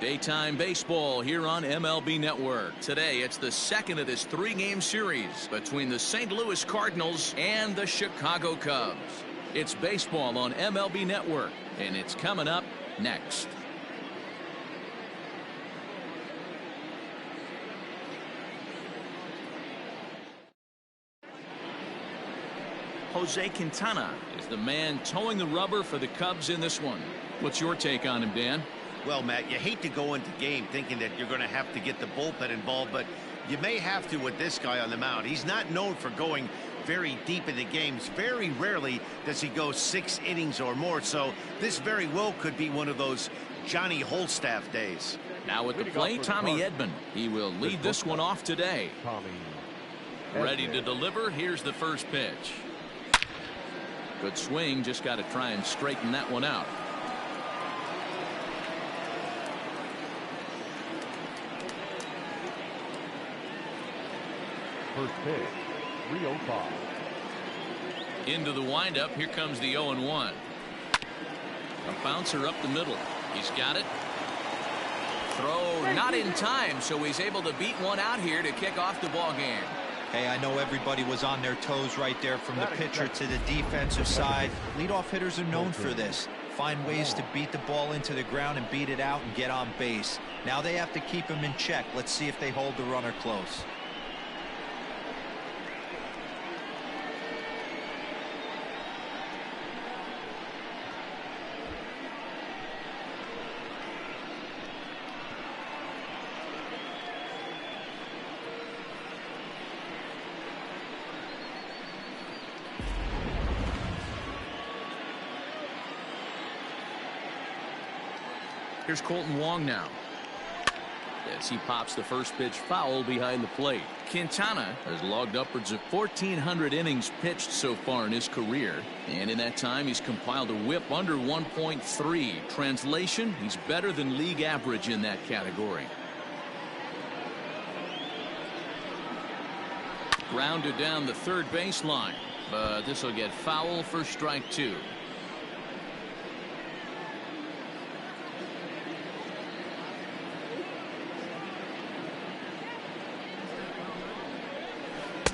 Daytime baseball here on MLB Network. Today, it's the second of this three-game series between the St. Louis Cardinals and the Chicago Cubs. It's baseball on MLB Network, and it's coming up next. Jose Quintana is the man towing the rubber for the Cubs in this one. What's your take on him, Dan? Well, Matt, you hate to go into game thinking that you're going to have to get the bullpen involved, but you may have to with this guy on the mound. He's not known for going very deep into games. Very rarely does he go 6 innings or more, so this very well could be one of those Johnny Holstaff days. Now at the plate, Tommy Edman. He will lead this one off today. Ready to deliver. Here's the first pitch. Good swing. Just got to try and straighten that one out. First pitch, 305. Into the windup. Here comes the 0-1. A bouncer up the middle. He's got it. Throw not in time, so he's able to beat one out here to kick off the ball game. Hey, I know everybody was on their toes right there from the pitcher to the defensive side. Leadoff hitters are known for this. Find ways to beat the ball into the ground and beat it out and get on base. Now they have to keep him in check. Let's see if they hold the runner close. Here's Colton Wong now. As he pops the first pitch foul behind the plate. Quintana has logged upwards of 1,400 innings pitched so far in his career. And in that time, he's compiled a whip under 1.3. Translation, he's better than league average in that category. Grounded down the third baseline. But this will get foul for strike 2.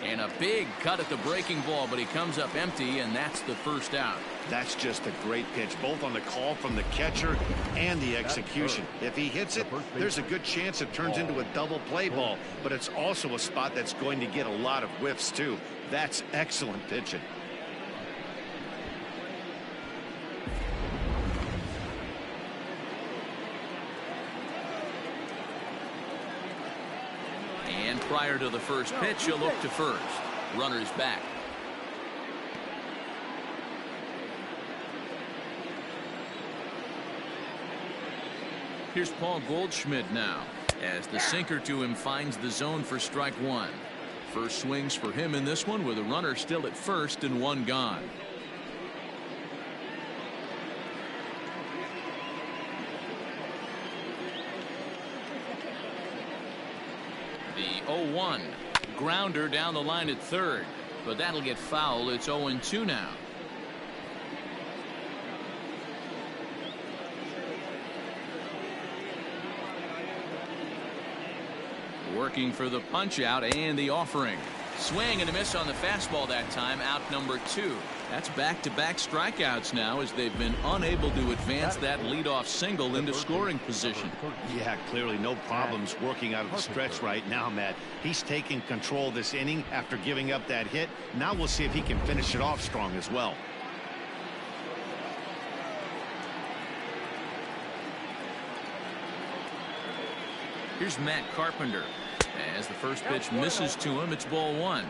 And a big cut at the breaking ball, but he comes up empty, and that's the first out. That's just a great pitch, both on the call from the catcher and the execution. If he hits it, there's a good chance it turns into a double play ball, but it's also a spot that's going to get a lot of whiffs, too. That's excellent pitching. And prior to the first pitch, he'll look to first. Runner's back. Here's Paul Goldschmidt now, as the sinker to him finds the zone for strike 1. First swings for him in this one with a runner still at first and 1 gone. The 0-1 grounder down the line at third, but that'll get foul. It's 0-2 now. Working for the punch out and the offering. Swing and a miss on the fastball that time. Out number 2. That's back-to-back strikeouts now as they've been unable to advance that leadoff single into scoring position. Yeah, clearly no problems working out of the stretch right now, Matt. He's taking control of this inning after giving up that hit. Now we'll see if he can finish it off strong as well. Here's Matt Carpenter. As the first pitch misses to him, it's ball 1.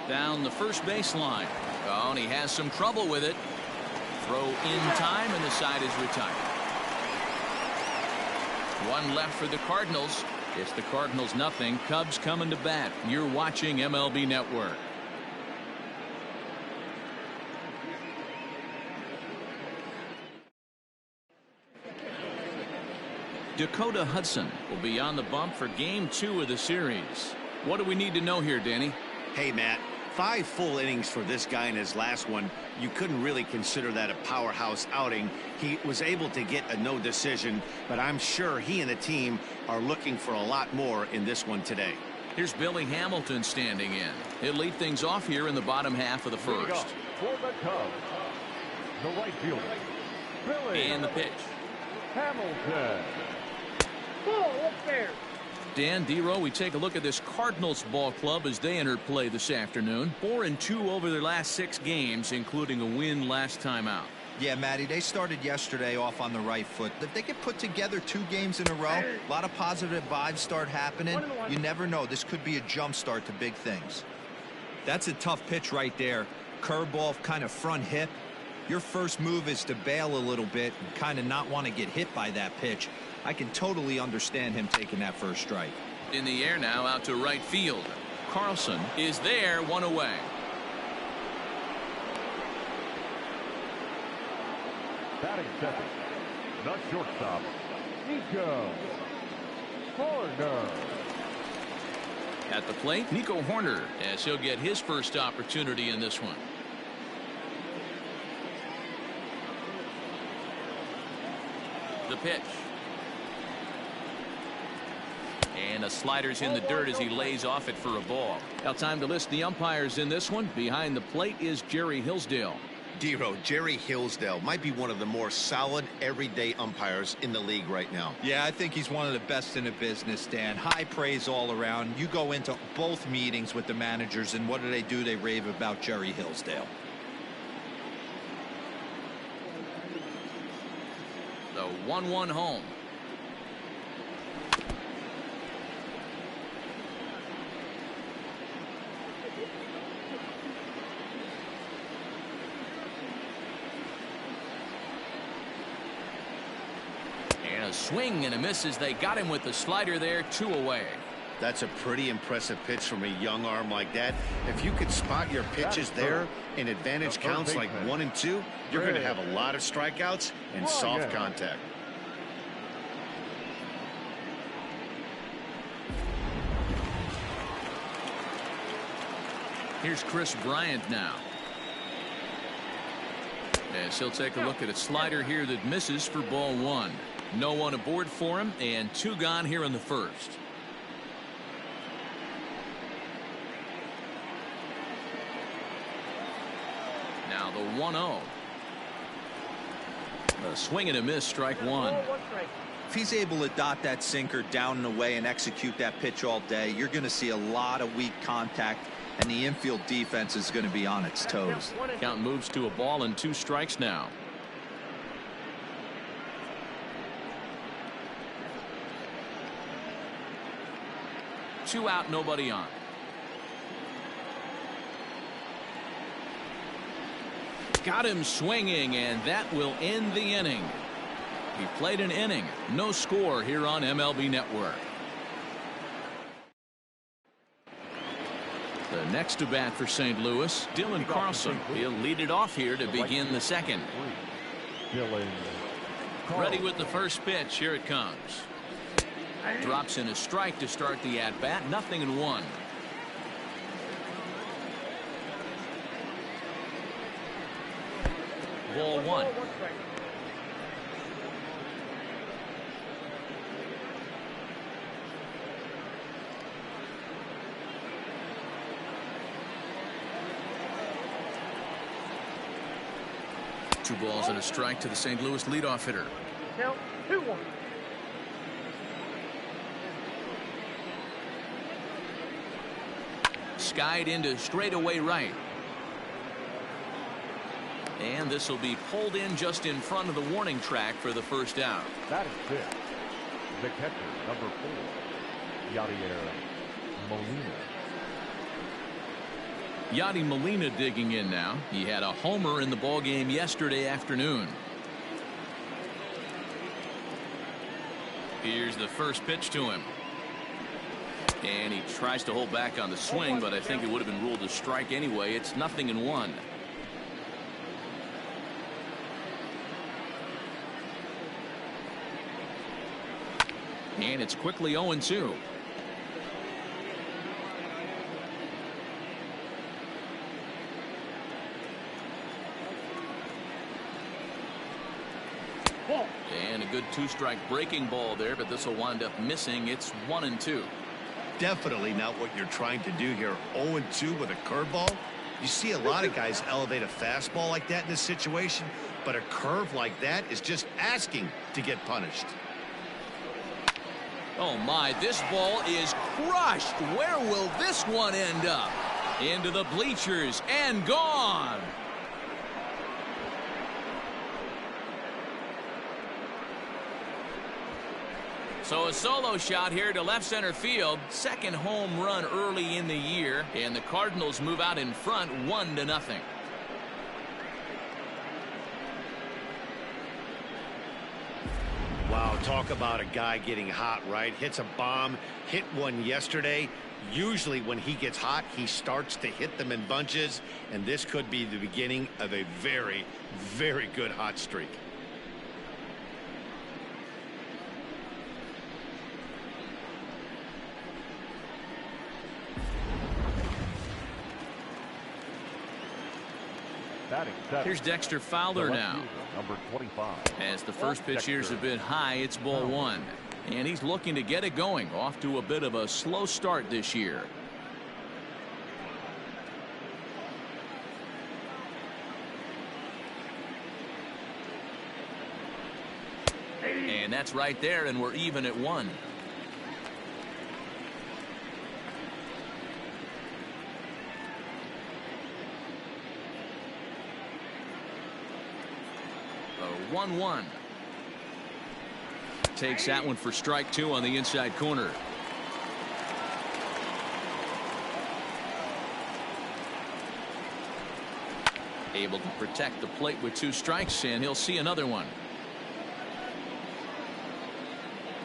Down the first baseline. Oh, and he has some trouble with it. Throw in time, and the side is retired. 1 left for the Cardinals. It's the Cardinals 0. Cubs coming to bat. You're watching MLB Network. Dakota Hudson will be on the bump for game 2 of the series. What do we need to know here, Danny? Hey, Matt, 5 full innings for this guy in his last one. You couldn't really consider that a powerhouse outing. He was able to get a no decision, but I'm sure he and the team are looking for a lot more in this one today. Here's Billy Hamilton standing in. He'll lead things off here in the bottom half of the first. For the Cubs, the right fielder, Billy And the pitch. Hamilton. Dan Dero, we take a look at this Cardinals ball club as they enter play this afternoon. 4-2 over their last 6 games, including a win last time out. Yeah, Matty, they started yesterday off on the right foot. If they can put together 2 games in a row, a lot of positive vibes start happening. You never know. This could be a jump start to big things. That's a tough pitch right there. Curveball, kind of front hip. Your first move is to bail a little bit and kind of not want to get hit by that pitch. I can totally understand him taking that first strike. In the air now, out to right field. Carlson is there, 1 away. Batting second, the shortstop, Nico Horner. At the plate, Nico Horner, as he'll get his first opportunity in this one. The pitch. And a slider's in the dirt as he lays off it for a ball. Now time to list the umpires in this one. Behind the plate is Jerry Hillsdale. Dero, Jerry Hillsdale might be one of the more solid everyday umpires in the league right now. Yeah, I think he's one of the best in the business, Dan. High praise all around. You go into both meetings with the managers, and what do? They rave about Jerry Hillsdale. The 1-1 home. And a swing and a miss as they got him with the slider there, 2 away. That's a pretty impressive pitch from a young arm like that. If you could spot your pitches there in advantage counts like 1 and 2, you're going to have a lot of strikeouts and soft contact. Here's Chris Bryant now. As he'll take a look at a slider here that misses for ball 1. No one aboard for him, and 2 gone here in the first. Now the 1-0. A swing and a miss, strike 1. If he's able to dot that sinker down and away and execute that pitch all day, you're going to see a lot of weak contact, and the infield defense is going to be on its toes. Count moves to a ball and 2 strikes now. Two out, nobody on. Got him swinging, and that will end the inning. He played an inning. No score here on MLB Network. The next to bat for St. Louis, Dylan Carlson. He'll lead it off here to begin the second. Ready with the first pitch. Here it comes. Drops in a strike to start the at-bat. 0-1. Ball 1. Two balls and a strike to the St. Louis leadoff hitter. Count 2-1. Skied into straightaway right. And this will be pulled in just in front of the warning track for the first out. That is it. The catcher, number 4, Yadier Molina. Yadi Molina digging in now. He had a homer in the ballgame yesterday afternoon. Here's the first pitch to him. And he tries to hold back on the swing, but I think it would have been ruled a strike anyway. It's 0-1. And it's quickly 0-2. And a good two-strike breaking ball there, but this will wind up missing. It's 1-2. Definitely not what you're trying to do here. 0-2 with a curveball. You see a lot of guys elevate a fastball like that in this situation, but a curve like that is just asking to get punished. Oh my, this ball is crushed. Where will this one end up? Into the bleachers and gone. So a solo shot here to left center field. Second home run early in the year, and the Cardinals move out in front 1-0. Wow, talk about a guy getting hot, right? Hits a bomb, hit one yesterday. Usually when he gets hot, he starts to hit them in bunches, and this could be the beginning of a very, very good hot streak. Here's Dexter Fowler now. Number 25. As the first pitch here's a bit high, it's ball one. And he's looking to get it going. Off to a bit of a slow start this year. And that's right there, and we're even at 1. A 1-1. Takes that one for strike 2 on the inside corner. Able to protect the plate with 2 strikes, and he'll see another one.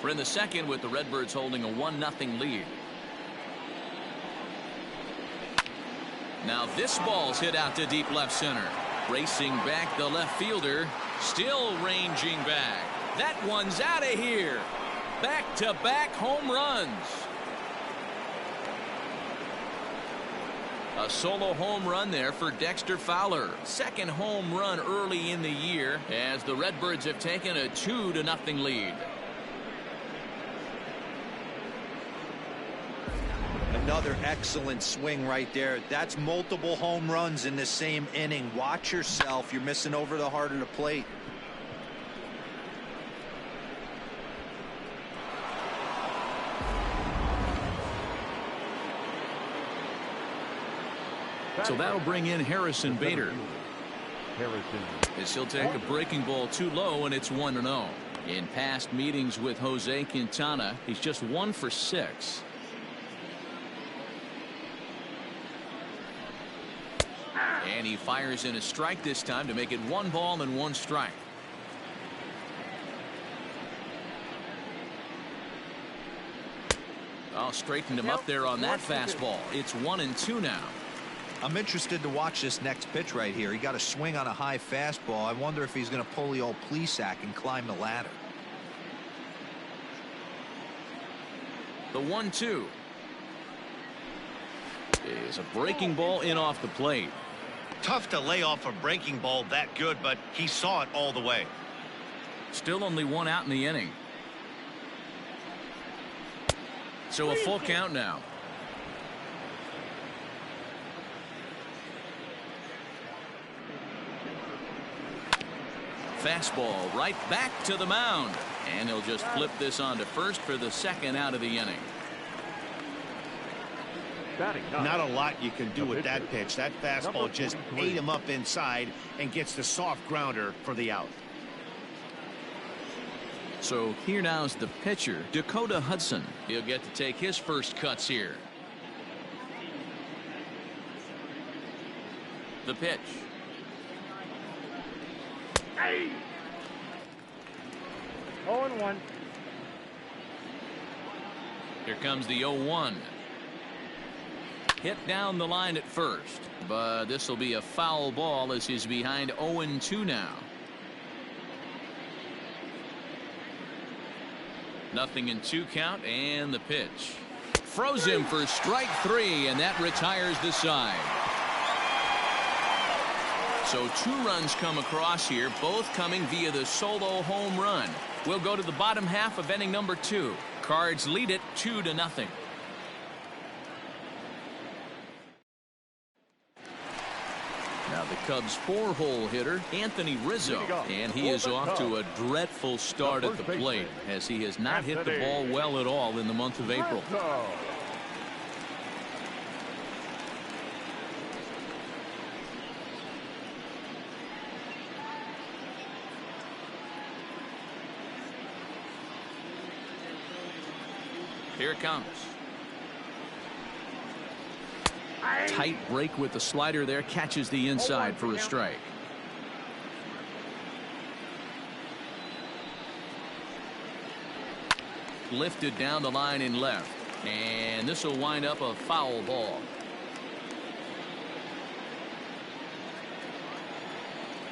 We're in the second with the Redbirds holding a 1-0 lead. Now this ball's hit out to deep left center. Racing back the left fielder. Still ranging back. That one's out of here. Back-to-back home runs. A solo home run there for Dexter Fowler. Second home run early in the year as the Redbirds have taken a 2-0 lead. Another excellent swing right there. That's multiple home runs in the same inning. Watch yourself. You're missing over the heart of the plate. So that'll bring in Harrison Bader. As he'll take a breaking ball too low, and it's 1-0. In past meetings with Jose Quintana, he's just 1 for 6. And he fires in a strike this time to make it 1 ball and 1 strike. Oh, straightened him up there on that fastball. It's 1-2 now. I'm interested to watch this next pitch right here. He got a swing on a high fastball. I wonder if he's going to pull the old Plesac and climb the ladder. The 1-2 is a breaking ball in off the plate. Tough to lay off a breaking ball that good, but he saw it all the way. Still only 1 out in the inning. So a full count now. Fastball right back to the mound. And he'll just flip this on to first for the 2nd out of the inning. Not a lot you can do with that pitch. That fastball just ate him up inside and gets the soft grounder for the out. So here now is the pitcher, Dakota Hudson. He'll get to take his first cuts here. The pitch. Hey. 0-1. Here comes the 0-1. Hit down the line at first, but this will be a foul ball as he's behind 0-2 now. 0-2 count, and the pitch. Froze him for strike 3, and that retires the side. So 2 runs come across here, both coming via the solo home run. We'll go to the bottom half of inning number 2. Cards lead it 2-0. Now the Cubs' 4-hole hitter, Anthony Rizzo, and he is off to a dreadful start at the plate as he has not hit the ball well at all in the month of April. Here it comes. Tight break with the slider there, catches the inside for a strike. Lifted down the line in left, and this will wind up a foul ball.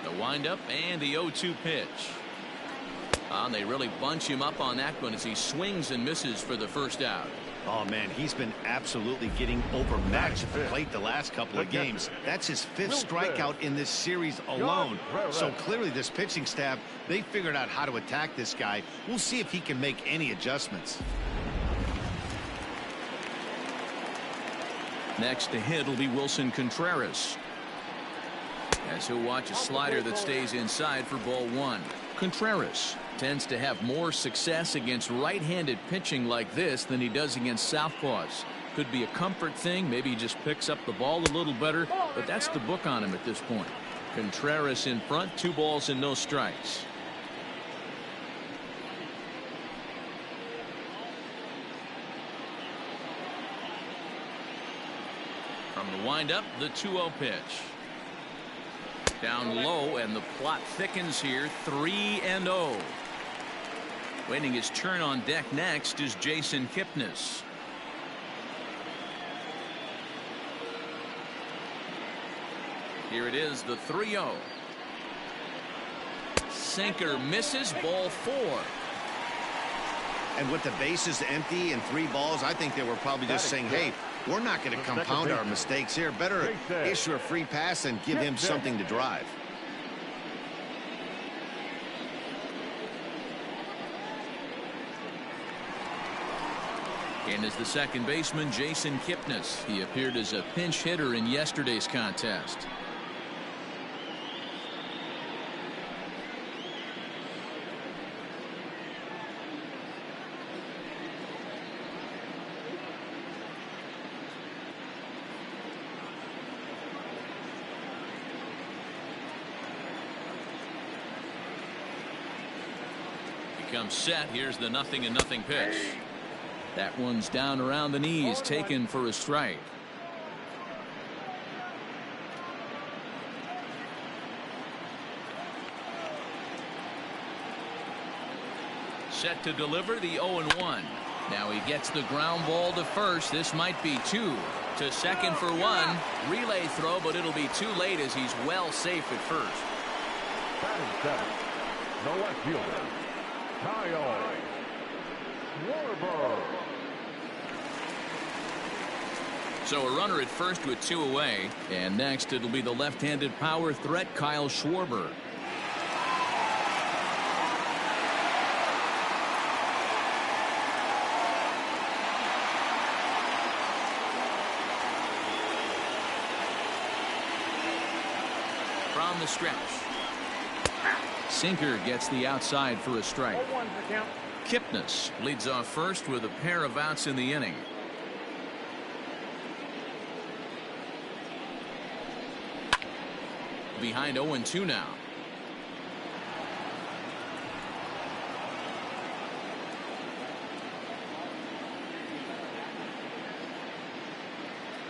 The windup and the 0-2 pitch. And they really bunch him up on that one as he swings and misses for the first out. Oh, man, he's been absolutely getting overmatched at the plate the last couple of games. That's his 5th strikeout in this series alone. So clearly this pitching staff, they figured out how to attack this guy. We'll see if he can make any adjustments. Next to hit will be Wilson Contreras, as he'll watch a slider that stays inside for ball 1. Contreras tends to have more success against right-handed pitching like this than he does against southpaws. Could be a comfort thing. Maybe he just picks up the ball a little better, but that's the book on him at this point. Contreras in front, 2 balls and no strikes. From the windup, the 2-0 pitch. Down low, and the plot thickens here. 3-0. Waiting his turn on deck next is Jason Kipnis. Here it is, the 3-0. Sinker misses, ball 4. And with the bases empty and 3 balls, I think they were probably just saying, hey, we're not going to compound our mistakes here. Better issue a free pass and give him something to drive. And as the second baseman, Jason Kipnis. He appeared as a pinch hitter in yesterday's contest. Comes set. Here's the 0-0 pitch. That one's down around the knees, taken for a strike. Set to deliver the 0-1. Now he gets the ground ball to first. This might be 2. To second for 1. Relay throw, but it'll be too late as he's well safe at first. Batting 7th, the left fielder, Kyle Schwarber. So a runner at first with 2 away, and next it'll be the left-handed power threat Kyle Schwarber. From the stretch, sinker gets the outside for a strike. Kipnis leads off first with a pair of outs in the inning. Behind 0-2 now.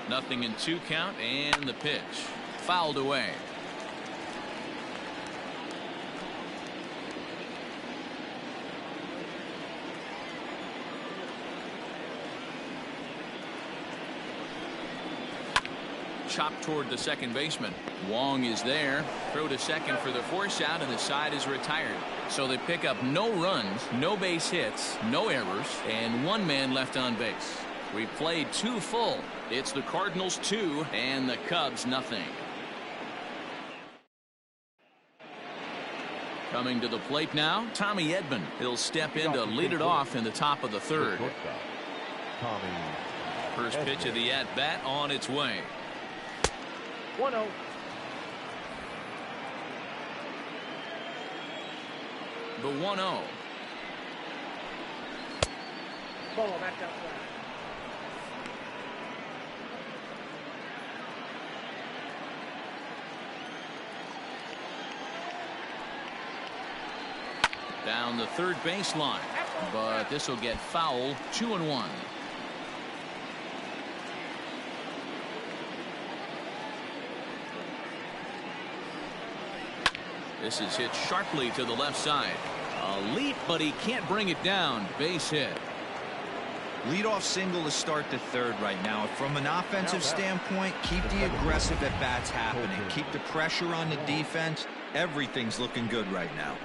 Nothing in 2 count, and the pitch fouled away. chopped toward the second baseman. Wong is there. Throw to second for the force out, and the side is retired. So they pick up no runs, no base hits, no errors, and one man left on base. We played 2 full. It's the Cardinals 2 and the Cubs nothing. Coming to the plate now, Tommy Edman. He'll step in to lead it off in the top of the third. First pitch of the at-bat on its way. 1-0. The 1-0. Ball back outside. Down the third baseline, but this will get foul. 2-1. This is hit sharply to the left side. A leap, but he can't bring it down. Base hit. Leadoff single to start the third right now. From an offensive standpoint, keep the aggressive at bats happening. Keep the pressure on the defense. Everything's looking good right now.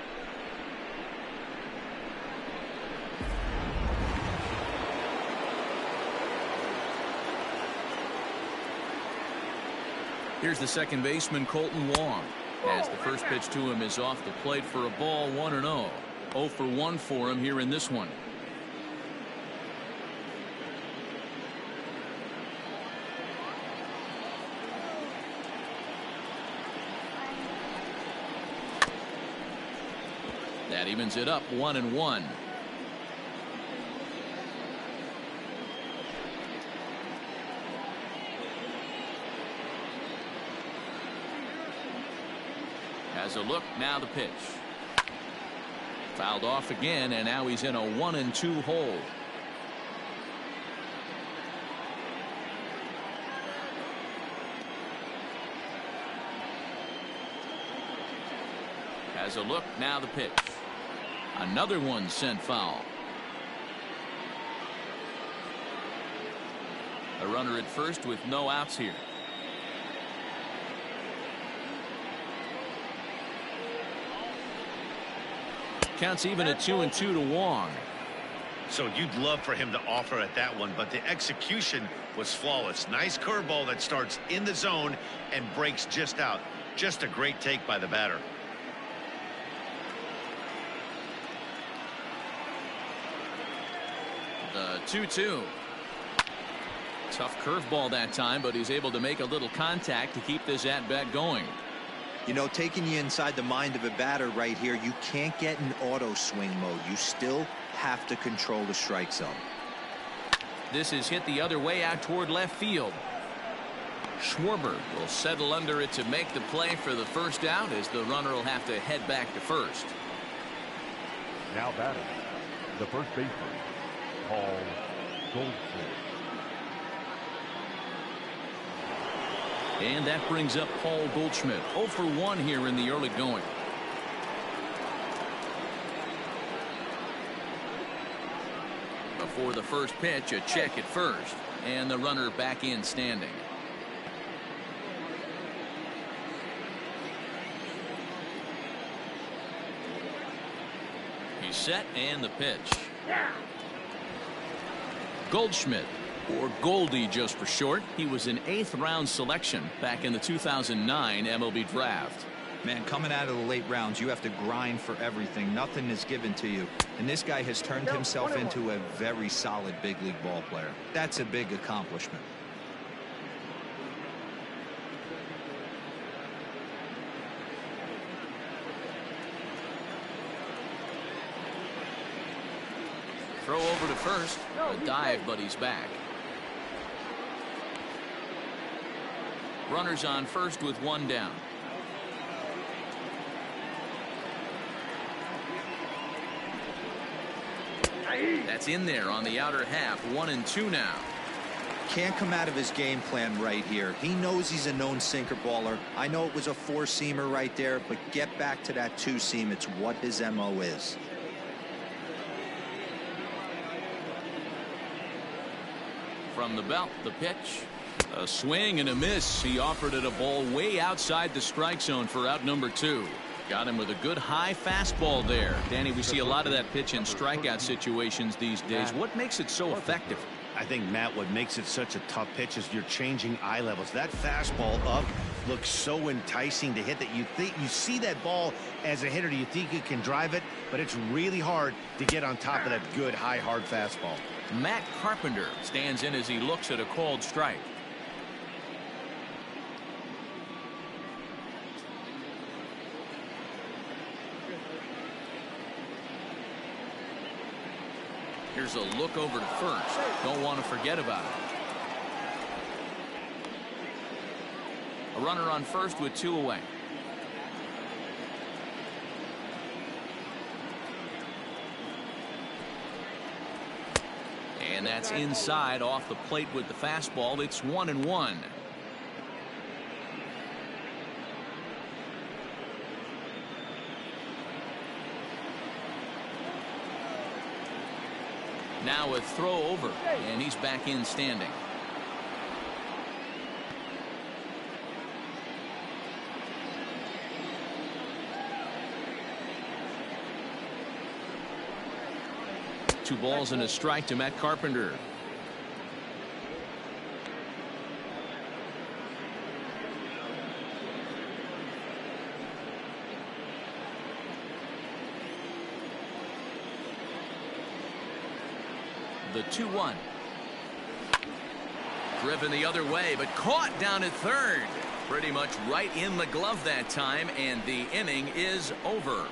Here's the second baseman, Colton Wong. As the first pitch to him is off the plate for a ball. 1-0. 0 for 1 for him here in this one. That evens it up. 1-1. Has a look, now the pitch. Fouled off again, and now he's in a 1-2 hole. Has a look, now the pitch. Another one sent foul. A runner at first with no outs here. Counts even at 2-2 to Wong. So you'd love for him to offer at that one, but the execution was flawless. Nice curveball that starts in the zone and breaks just out. Just a great take by the batter. The 2-2. Tough curveball that time, but he's able to make a little contact to keep this at-bat going. You know, taking you inside the mind of a batter right here, you can't get in auto swing mode. You still have to control the strike zone. This is hit the other way out toward left field. Schwarber will settle under it to make the play for the first out, as the runner will have to head back to first. Now batting, the first baseman, Paul Goldschmidt. And that brings up Paul Goldschmidt. 0 for 1 here in the early going. Before the first pitch, a check at first, and the runner back in standing. He's set, and the pitch. Goldschmidt, or Goldie just for short. He was an 8th round selection back in the 2009 MLB draft. Man, coming out of the late rounds, you have to grind for everything. Nothing is given to you. And this guy has turned himself into a very solid big league ball player. That's a big accomplishment. Throw over to first. A dive, but he's back. Runners on first with 1 down. That's in there on the outer half. 1-2 now. Can't come out of his game plan right here. He knows he's a known sinker baller. I know it was a 4-seamer right there, but get back to that 2-seam. It's what his MO is. From the belt, the pitch. A swing and a miss. He offered it a ball way outside the strike zone for out number 2. Got him with a good high fastball there. Danny, we see a lot of that pitch in strikeout situations these days. What makes it so effective? I think, Matt, what makes it such a tough pitch is you're changing eye levels. That fastball up looks so enticing to hit that you see that ball as a hitter, you think you can drive it, but it's really hard to get on top of that good high hard fastball. Matt Carpenter stands in as he looks at a called strike. Here's a look over to first. Don't want to forget about it. A runner on first with 2 away. And that's inside off the plate with the fastball. It's 1-1. Now a throw over, and he's back in standing. Two balls and a strike to Matt Carpenter. The 2-1. Driven the other way, but caught down at third. Pretty much right in the glove that time, and the inning is over.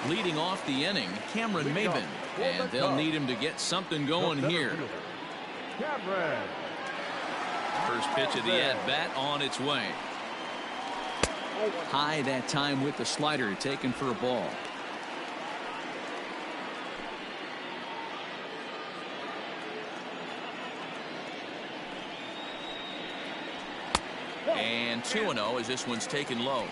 Leading off the inning, Cameron Maben, and they'll need him to get something going here. First pitch of the at-bat on its way. High that time with the slider, taken for a ball. And 2-0 as this one's taken low.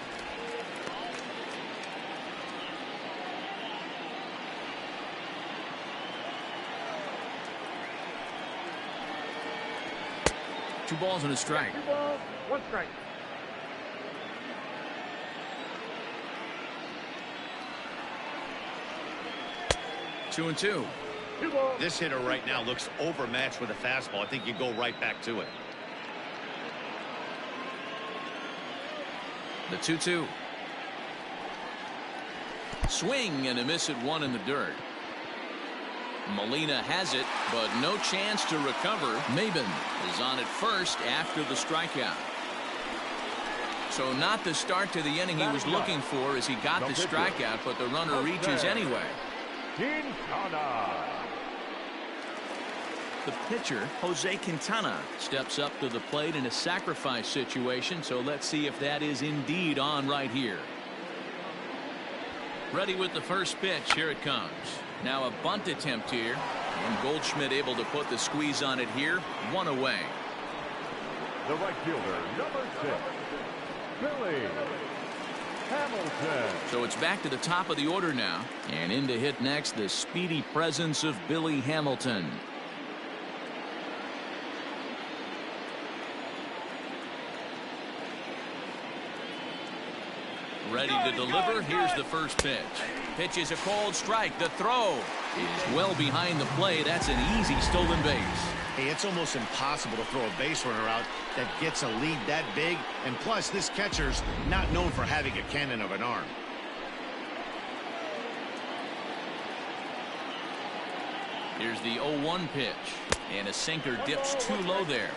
Two balls and a strike. 2 balls, 1 strike. Two and two. 2 balls. This hitter right now looks overmatched with a fastball. I think you go right back to it. The 2-2. Swing and a miss at 1 in the dirt. Molina has it, but no chance to recover. Maben is on at first after the strikeout. So not the start to the inning he was looking for as he got the strikeout, but the runner reaches anyway. The pitcher, Jose Quintana, steps up to the plate in a sacrifice situation, so let's see if that is indeed on right here. Ready with the first pitch. Here it comes. Now a bunt attempt here, and Goldschmidt able to put the squeeze on it here. 1 away. The right fielder, number 6, Billy Hamilton. So it's back to the top of the order now, and in to hit next, the speedy presence of Billy Hamilton. Ready to deliver. Here's the first pitch. Pitch is a called strike. The throw is well behind the play. That's an easy stolen base. Hey, it's almost impossible to throw a base runner out that gets a lead that big. And plus, this catcher's not known for having a cannon of an arm. Here's the 0-1 pitch. And a sinker dips too low there.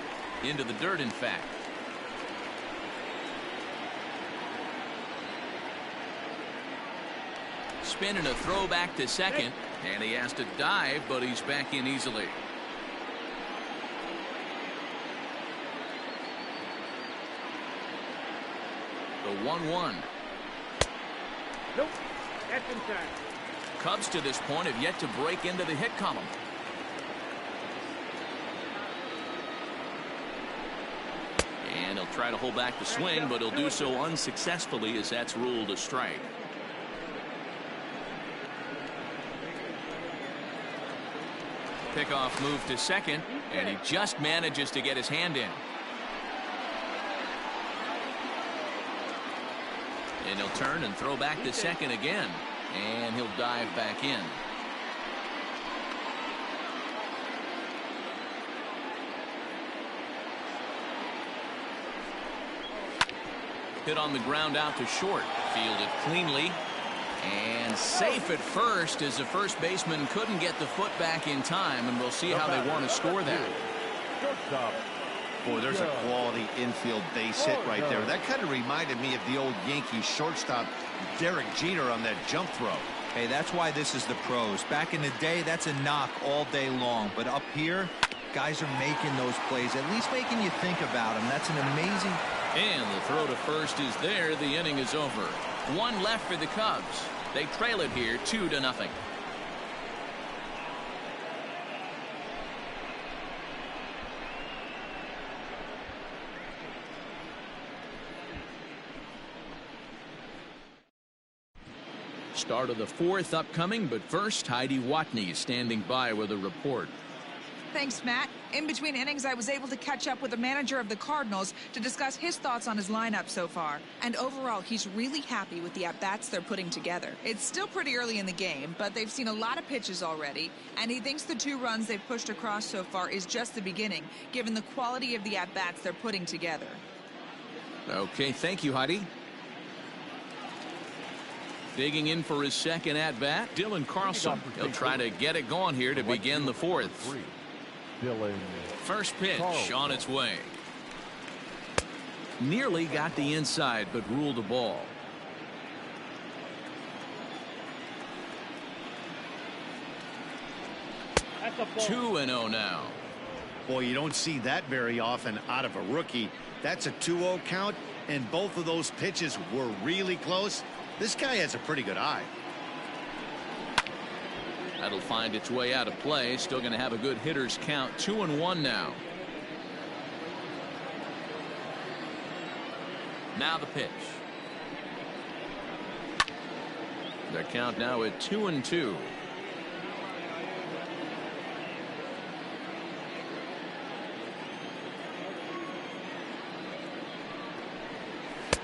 Into the dirt, in fact. Spin and a throw back to second, and he has to dive, but he's back in easily. The 1-1. Nope, that's inside. Cubs to this point have yet to break into the hit column. And he'll try to hold back the swing, but he'll do so unsuccessfully as that's ruled a strike. Pickoff move to second, and he just manages to get his hand in. And he'll turn and throw back to second again, and he'll dive back in. Hit on the ground out to short. Fielded cleanly. And safe at first, as the first baseman couldn't get the foot back in time, and we'll see how they want to score that. Boy, there's a quality infield base hit right there. That kind of reminded me of the old Yankees shortstop Derek Jeter on that jump throw. Hey, that's why this is the pros. Back in the day, that's a knock all day long. But up here, guys are making those plays, at least making you think about them. That's an amazing... And the throw to first is there. The inning is over. One left for the Cubs. They trail it here 2-0. Start of the fourth upcoming, but first Heidi Watney standing by with a report. Thanks, Matt. In between innings, I was able to catch up with the manager of the Cardinals to discuss his thoughts on his lineup so far. And overall, he's really happy with the at-bats they're putting together. It's still pretty early in the game, but they've seen a lot of pitches already, and he thinks the 2 runs they've pushed across so far is just the beginning, given the quality of the at-bats they're putting together. Okay, thank you, Heidi. Digging in for his second at-bat, Dylan Carlson. He'll try to get it going here to begin the fourth. First pitch on its way. Nearly got the inside, but ruled a ball. That's a ball. 2-0 now. Boy, you don't see that very often out of a rookie. That's a 2-0 count, and both of those pitches were really close. This guy has a pretty good eye. That'll find its way out of play. Still going to have a good hitter's count. 2-1 now. Now the pitch. The count now at 2-2.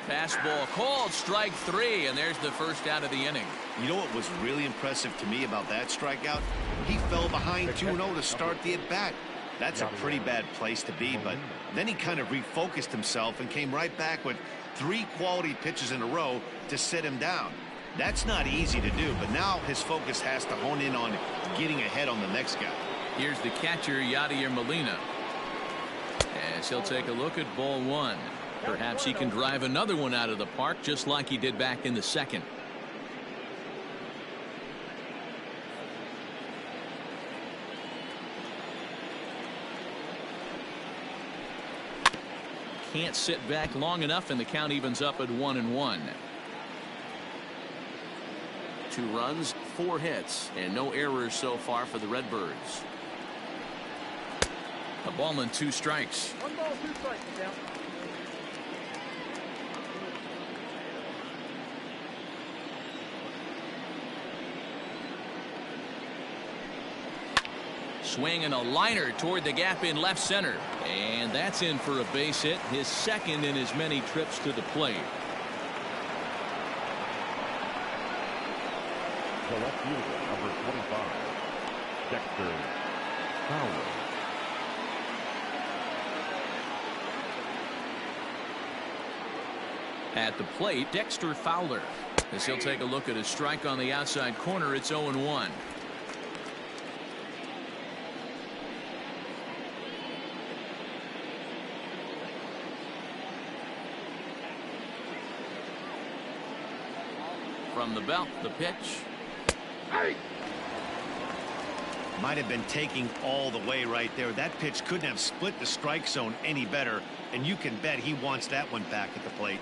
Fastball called, strike 3, and there's the first out of the inning. You know what was really impressive to me about that strikeout? He fell behind 2-0 to start the at-bat. That's a pretty bad place to be, but then he kind of refocused himself and came right back with 3 quality pitches in a row to sit him down. That's not easy to do, but now his focus has to hone in on getting ahead on the next guy. Here's the catcher, Yadier Molina. As he'll take a look at ball 1. Perhaps he can drive another one out of the park just like he did back in the second. Can't sit back long enough, and the count evens up at 1-1. 2 runs, 4 hits, and no errors so far for the Redbirds. A ball and 2 strikes. 1 ball, 2 strikes now. Swing and a liner toward the gap in left center. And that's in for a base hit, his second in as many trips to the plate. The left fielder, number 25, Dexter Fowler. At the plate, Dexter Fowler. As he'll take a look at a strike on the outside corner, it's 0-1. From the belt, the pitch. Might have been taking all the way right there. That pitch couldn't have split the strike zone any better, and you can bet he wants that one back at the plate.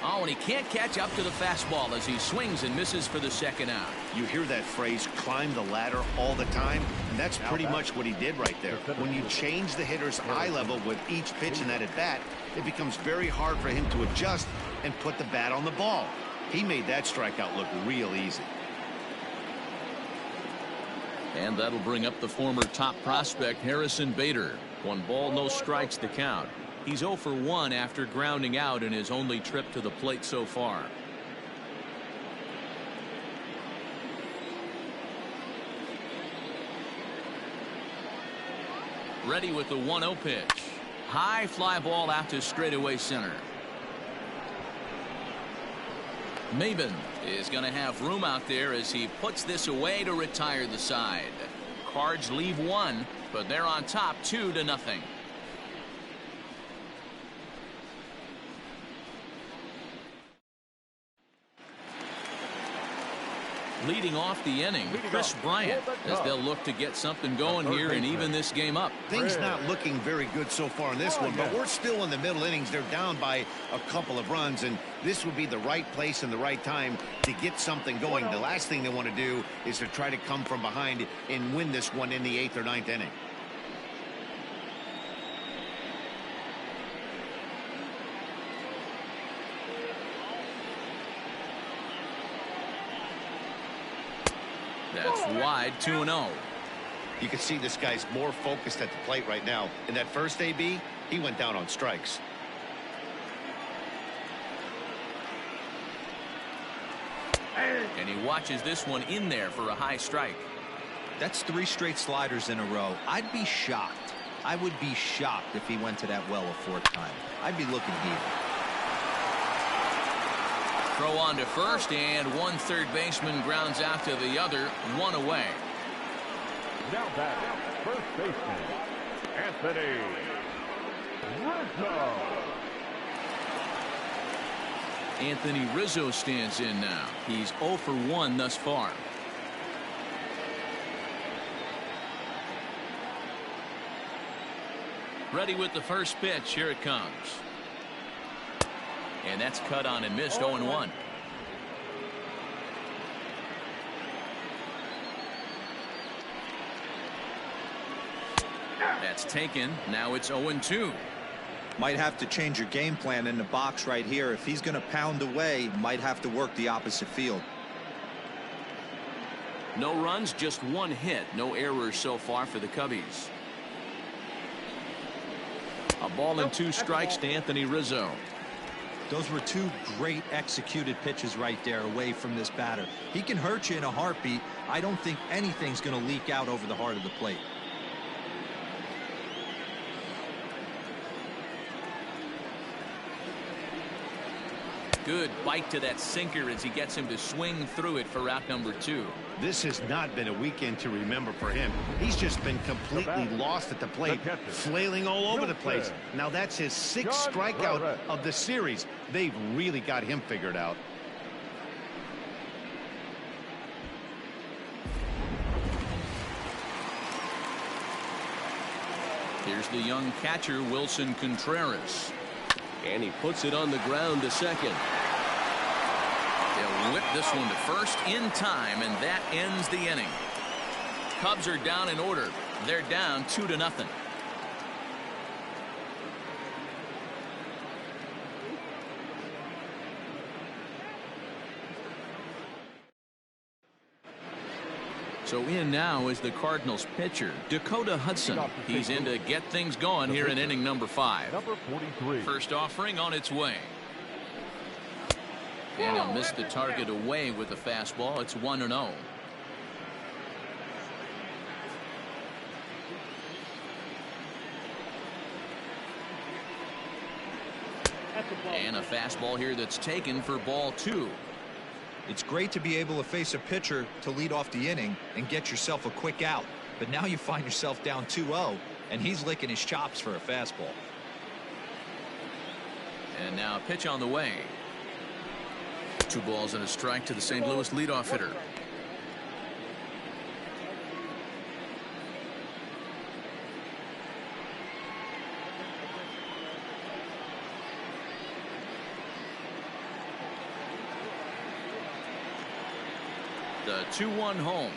Oh, and he can't catch up to the fastball as he swings and misses for the second out. You hear that phrase, climb the ladder, all the time, and that's pretty much what he did right there. When you change the hitter's eye level with each pitch in that at-bat, it becomes very hard for him to adjust and put the bat on the ball. He made that strikeout look real easy. And that'll bring up the former top prospect, Harrison Bader. 1 ball, no strikes to count. He's 0 for 1 after grounding out in his only trip to the plate so far. Ready with the 1-0 pitch. High fly ball out to straightaway center. Maben is going to have room out there as he puts this away to retire the side. Cards leave 1, but they're on top 2-0. Leading off the inning, Chris Bryant, as they'll look to get something going here and even this game up. Things not looking very good so far in this one, but we're still in the middle innings. They're down by a couple of runs, and this would be the right place and the right time to get something going. The last thing they want to do is to try to come from behind and win this one in the 8th or 9th inning. That's wide, 2-0. You can see this guy's more focused at the plate right now. In that first AB, he went down on strikes. And he watches this one in there for a high strike. That's 3 straight sliders in a row. I'd be shocked. I would be shocked if he went to that well a 4th time. I'd be looking deep. Throw on to first, and one third baseman grounds out to the other, 1 away. Now back, first baseman, Anthony Rizzo. Anthony Rizzo stands in now. He's 0 for 1 thus far. Ready with the first pitch. Here it comes. And that's cut on and missed. 0-1. That's taken. Now it's 0-2. Might have to change your game plan in the box right here. If he's going to pound away, might have to work the opposite field. No runs, just 1 hit. No errors so far for the Cubbies. A ball and 2 strikes to Anthony Rizzo. Those were 2 great executed pitches right there away from this batter. He can hurt you in a heartbeat. I don't think anything's going to leak out over the heart of the plate. Good bite to that sinker as he gets him to swing through it for out number 2. This has not been a weekend to remember for him. He's just been completely lost at the plate, flailing all over the place. Now that's his 6th strikeout of the series. They've really got him figured out. Here's the young catcher, Wilson Contreras. And he puts it on the ground to second. They'll whip this one to first in time, and that ends the inning. Cubs are down in order. They're down 2-0. So in now is the Cardinals pitcher, Dakota Hudson. He's in to get things going here in inning number 5. Number 43. First offering on its way. And he'll miss the target away with the fastball. It's 1-0. And a fastball here that's taken for ball 2. It's great to be able to face a pitcher to lead off the inning and get yourself a quick out. But now you find yourself down 2-0, and he's licking his chops for a fastball. And now a pitch on the way. 2 balls and a strike to the St. Louis leadoff hitter. The 2-1 home.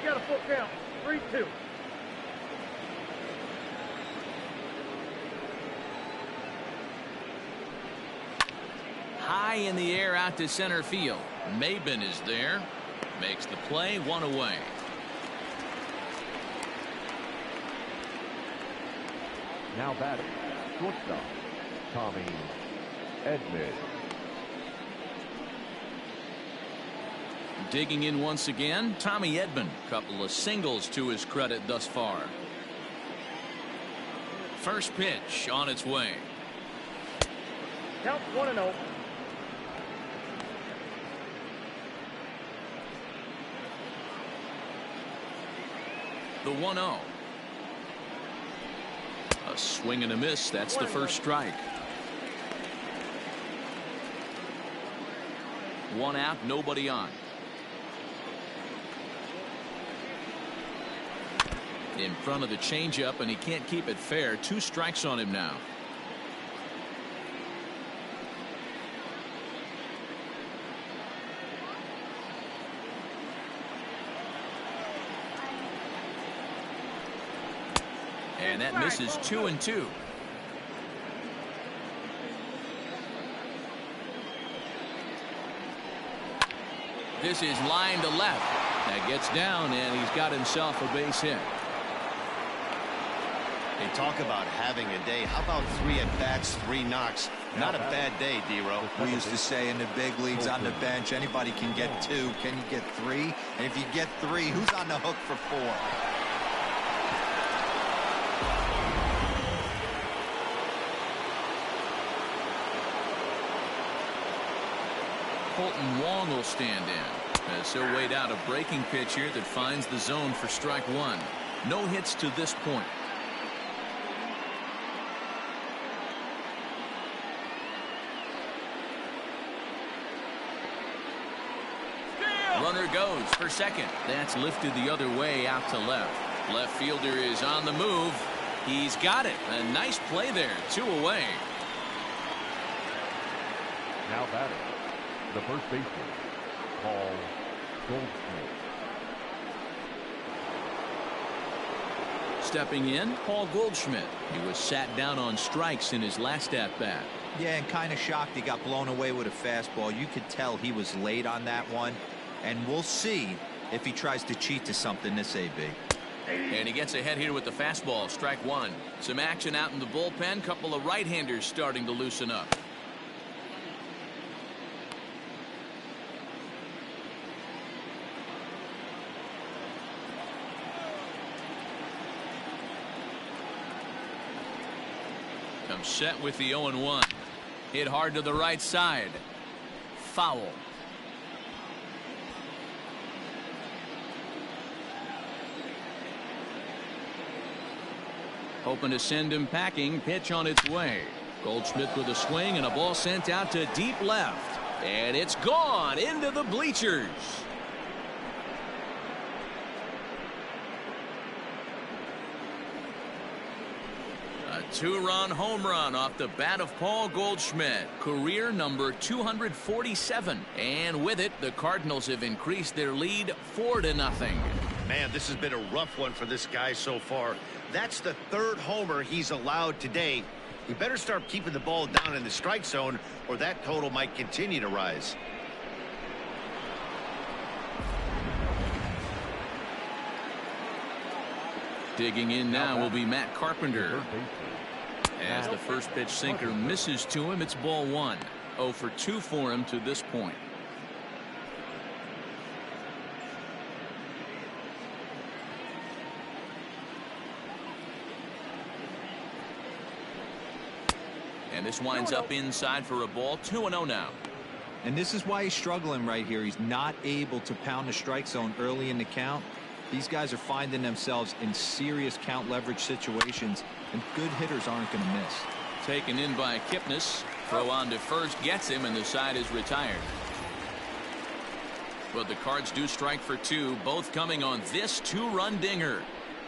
You got a full count. 3-2. High in the air out to center field. Maben is there. Makes the play, 1 away. Now batting, shortstop, Tommy Edman. Digging in once again, Tommy Edman. Couple of singles to his credit thus far. First pitch on its way. Count 1-0. The 1-0. A swing and a miss. That's the first strike. 1 out, nobody on. In front of the changeup, and he can't keep it fair. 2 strikes on him now. And that misses 2-2. This is line to left. That gets down, and he's got himself a base hit. They talk about having a day. How about 3 at-bats, 3 knocks? Not a bad day, D-Row. We used to say in the big leagues on the bench, anybody can get 2. Can you get 3? And if you get 3, who's on the hook for 4? Colton Wong will stand in as he'll wait out a breaking pitch here that finds the zone for strike 1. No hits to this point. Runner goes for second. That's lifted the other way out to left. Left fielder is on the move. He's got it. A nice play there. 2 away. Now batting, the first baseman, Paul Goldschmidt. Stepping in, Paul Goldschmidt. He was sat down on strikes in his last at-bat. Yeah, and kind of shocked he got blown away with a fastball. You could tell he was late on that one. And we'll see if he tries to cheat to something this AB. And he gets ahead here with the fastball. Strike 1. Some action out in the bullpen. Couple of right-handers starting to loosen up. Comes set with the 0-1. Hit hard to the right side. Foul. Hoping to send him packing. Pitch on its way. Goldschmidt with a swing and a ball sent out to deep left. And it's gone into the bleachers. A 2-run home run off the bat of Paul Goldschmidt. Career number 247. And with it, the Cardinals have increased their lead 4-0. Man, this has been a rough one for this guy so far. That's the 3rd homer he's allowed today. He better start keeping the ball down in the strike zone, or that total might continue to rise. Digging in now will be Matt Carpenter. As the first pitch sinker misses to him, it's ball 1. 0 for 2 for him to this point. And this winds up inside for a ball. 2-0 now. And this is why he's struggling right here. He's not able to pound the strike zone early in the count. These guys are finding themselves in serious count leverage situations, and good hitters aren't going to miss. Taken in by Kipnis. Throw on to first gets him, and the side is retired. But the Cards do strike for two, both coming on this two-run dinger.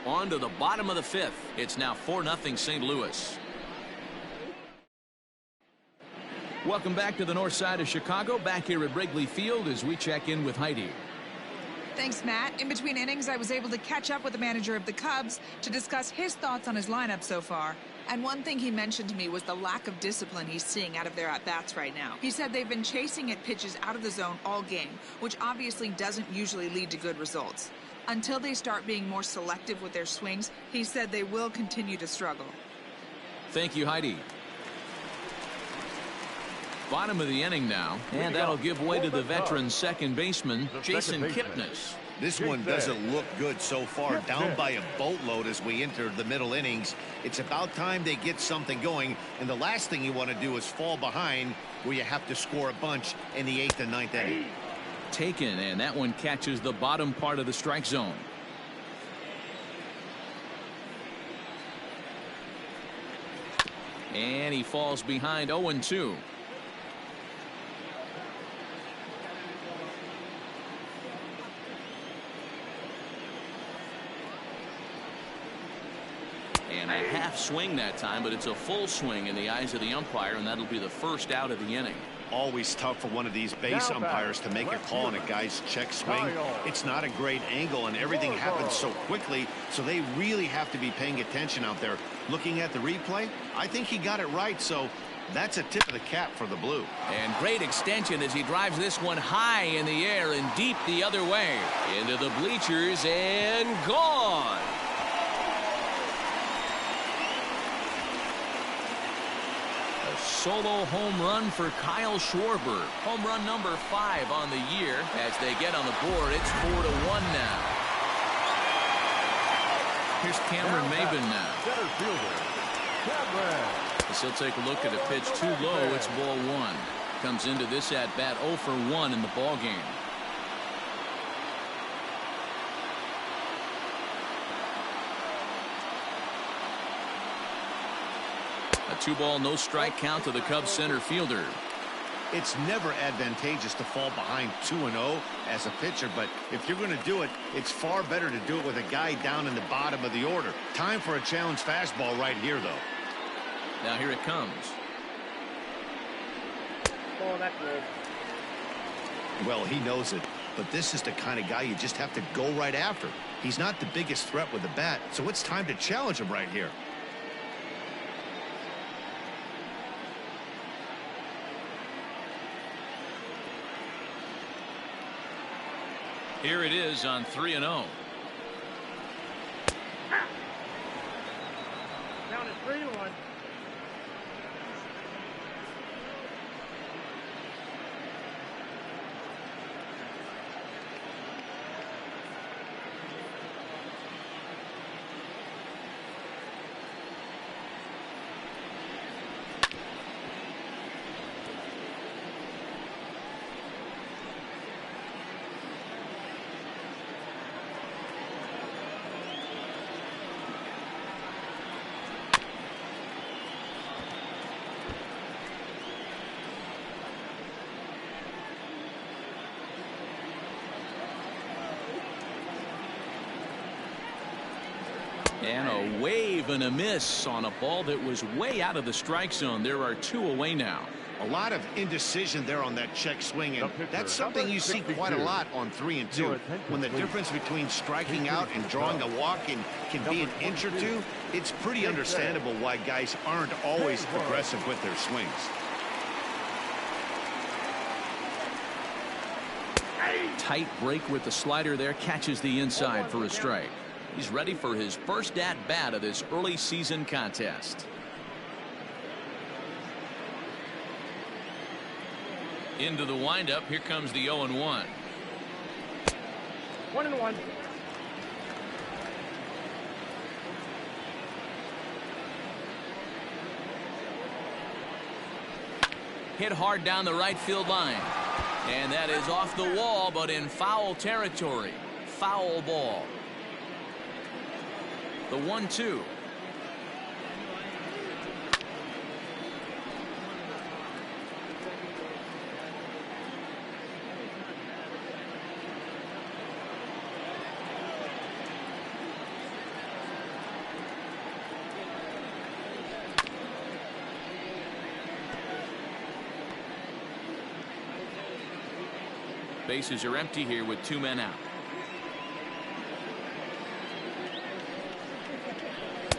On to the bottom of the fifth. It's now 4-0 St. Louis. Welcome back to the north side of Chicago. Back here at Wrigley Field as we check in with Heidi. Thanks, Matt. In between innings, I was able to catch up with the manager of the Cubs to discuss his thoughts on his lineup so far. And one thing he mentioned to me was the lack of discipline he's seeing out of their at-bats right now. He said they've been chasing at pitches out of the zone all game, which obviously doesn't usually lead to good results. Until they start being more selective with their swings, he said they will continue to struggle. Thank you, Heidi. Bottom of the inning now, and that'll give way to the veteran second baseman, Jason Kipnis. This one doesn't look good so far, down by a boatload as we enter the middle innings. It's about time they get something going, and the last thing you want to do is fall behind where you have to score a bunch in the 8th and 9th inning. Taken, and that one catches the bottom part of the strike zone. And he falls behind 0-2. And a half swing that time, but it's a full swing in the eyes of the umpire, and that'll be the first out of the inning. Always tough for one of these base umpires to make a call on a guy's check swing. It's not a great angle, and everything happens so quickly, so they really have to be paying attention out there. Looking at the replay, I think he got it right, so that's a tip of the cap for the Blue. And great extension as he drives this one high in the air and deep the other way. Into the bleachers and gone. Solo home run for Kyle Schwarber. Home run number 5 on the year. As they get on the board, it's 4-1 now. Here's Cameron Maybin now. Center fielder, Cameron. As he'll take a look at a pitch too low. It's ball 1. Comes into this at bat 0 for 1 in the ball game. A 2-ball, no strike count to the Cubs center fielder. It's never advantageous to fall behind 2-0 as a pitcher, but if you're going to do it, it's far better to do it with a guy down in the bottom of the order. Time for a challenge fastball right here, though. Now here it comes. Oh, that's good. Well, he knows it, but this is the kind of guy you just have to go right after. He's not the biggest threat with the bat, so it's time to challenge him right here. Here it is on 3-0. Down at 3-1. And a wave and a miss on a ball that was way out of the strike zone. There are 2 away now. A lot of indecision there on that check swing, and that's something you see quite a lot on 3 and 2. When the difference between striking out and drawing a walk can be an inch or 2, it's pretty understandable why guys aren't always aggressive with their swings. Tight break with the slider there, catches the inside for a strike. He's ready for his first at-bat of this early season contest. Into the windup. Here comes the 0-1. 1-1. Hit hard down the right field line. And that is off the wall, but in foul territory. Foul ball. The 1-2. Bases are empty here with 2 men out.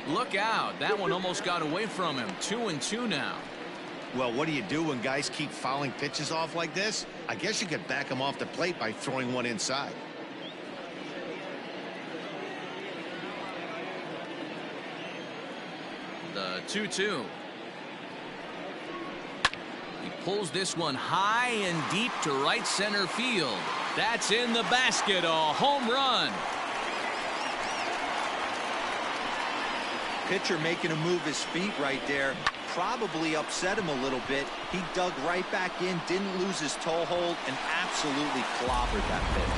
Look out. That one almost got away from him. 2-2 now. Well, what do you do when guys keep fouling pitches off like this? I guess you could back them off the plate by throwing one inside. The 2-2. He pulls this one high and deep to right center field. That's in the basket. A home run. Pitcher making him move his feet right there. Probably upset him a little bit. He dug right back in, didn't lose his toe hold, and absolutely clobbered that pitch.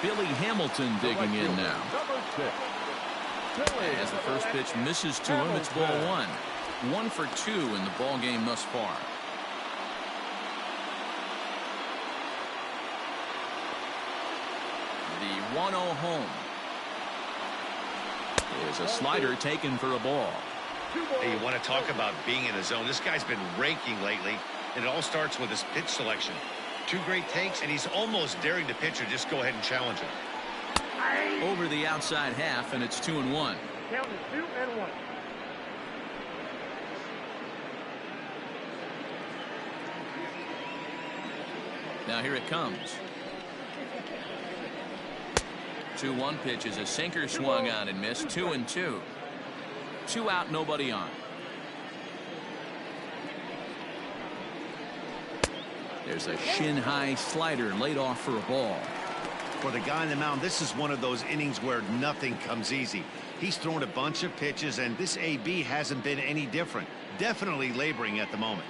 Billy Hamilton digging in now. As the first pitch misses to him, it's ball 1. 1 for 2 in the ball game thus far. The 1-0 home. There's a slider taken for a ball. Hey, you want to talk about being in the zone? This guy's been raking lately, and it all starts with his pitch selection. 2 great takes, and he's almost daring the pitcher just go ahead and challenge him. Over the outside half, and it's 2-1. Count is 2-1. Now here it comes. 2-1 pitch is a sinker swung on and missed. 2-2. 2 out, nobody on. There's a shin high slider laid off for a ball. For the guy on the mound, this is one of those innings where nothing comes easy. He's thrown a bunch of pitches, and this AB hasn't been any different. Definitely laboring at the moment.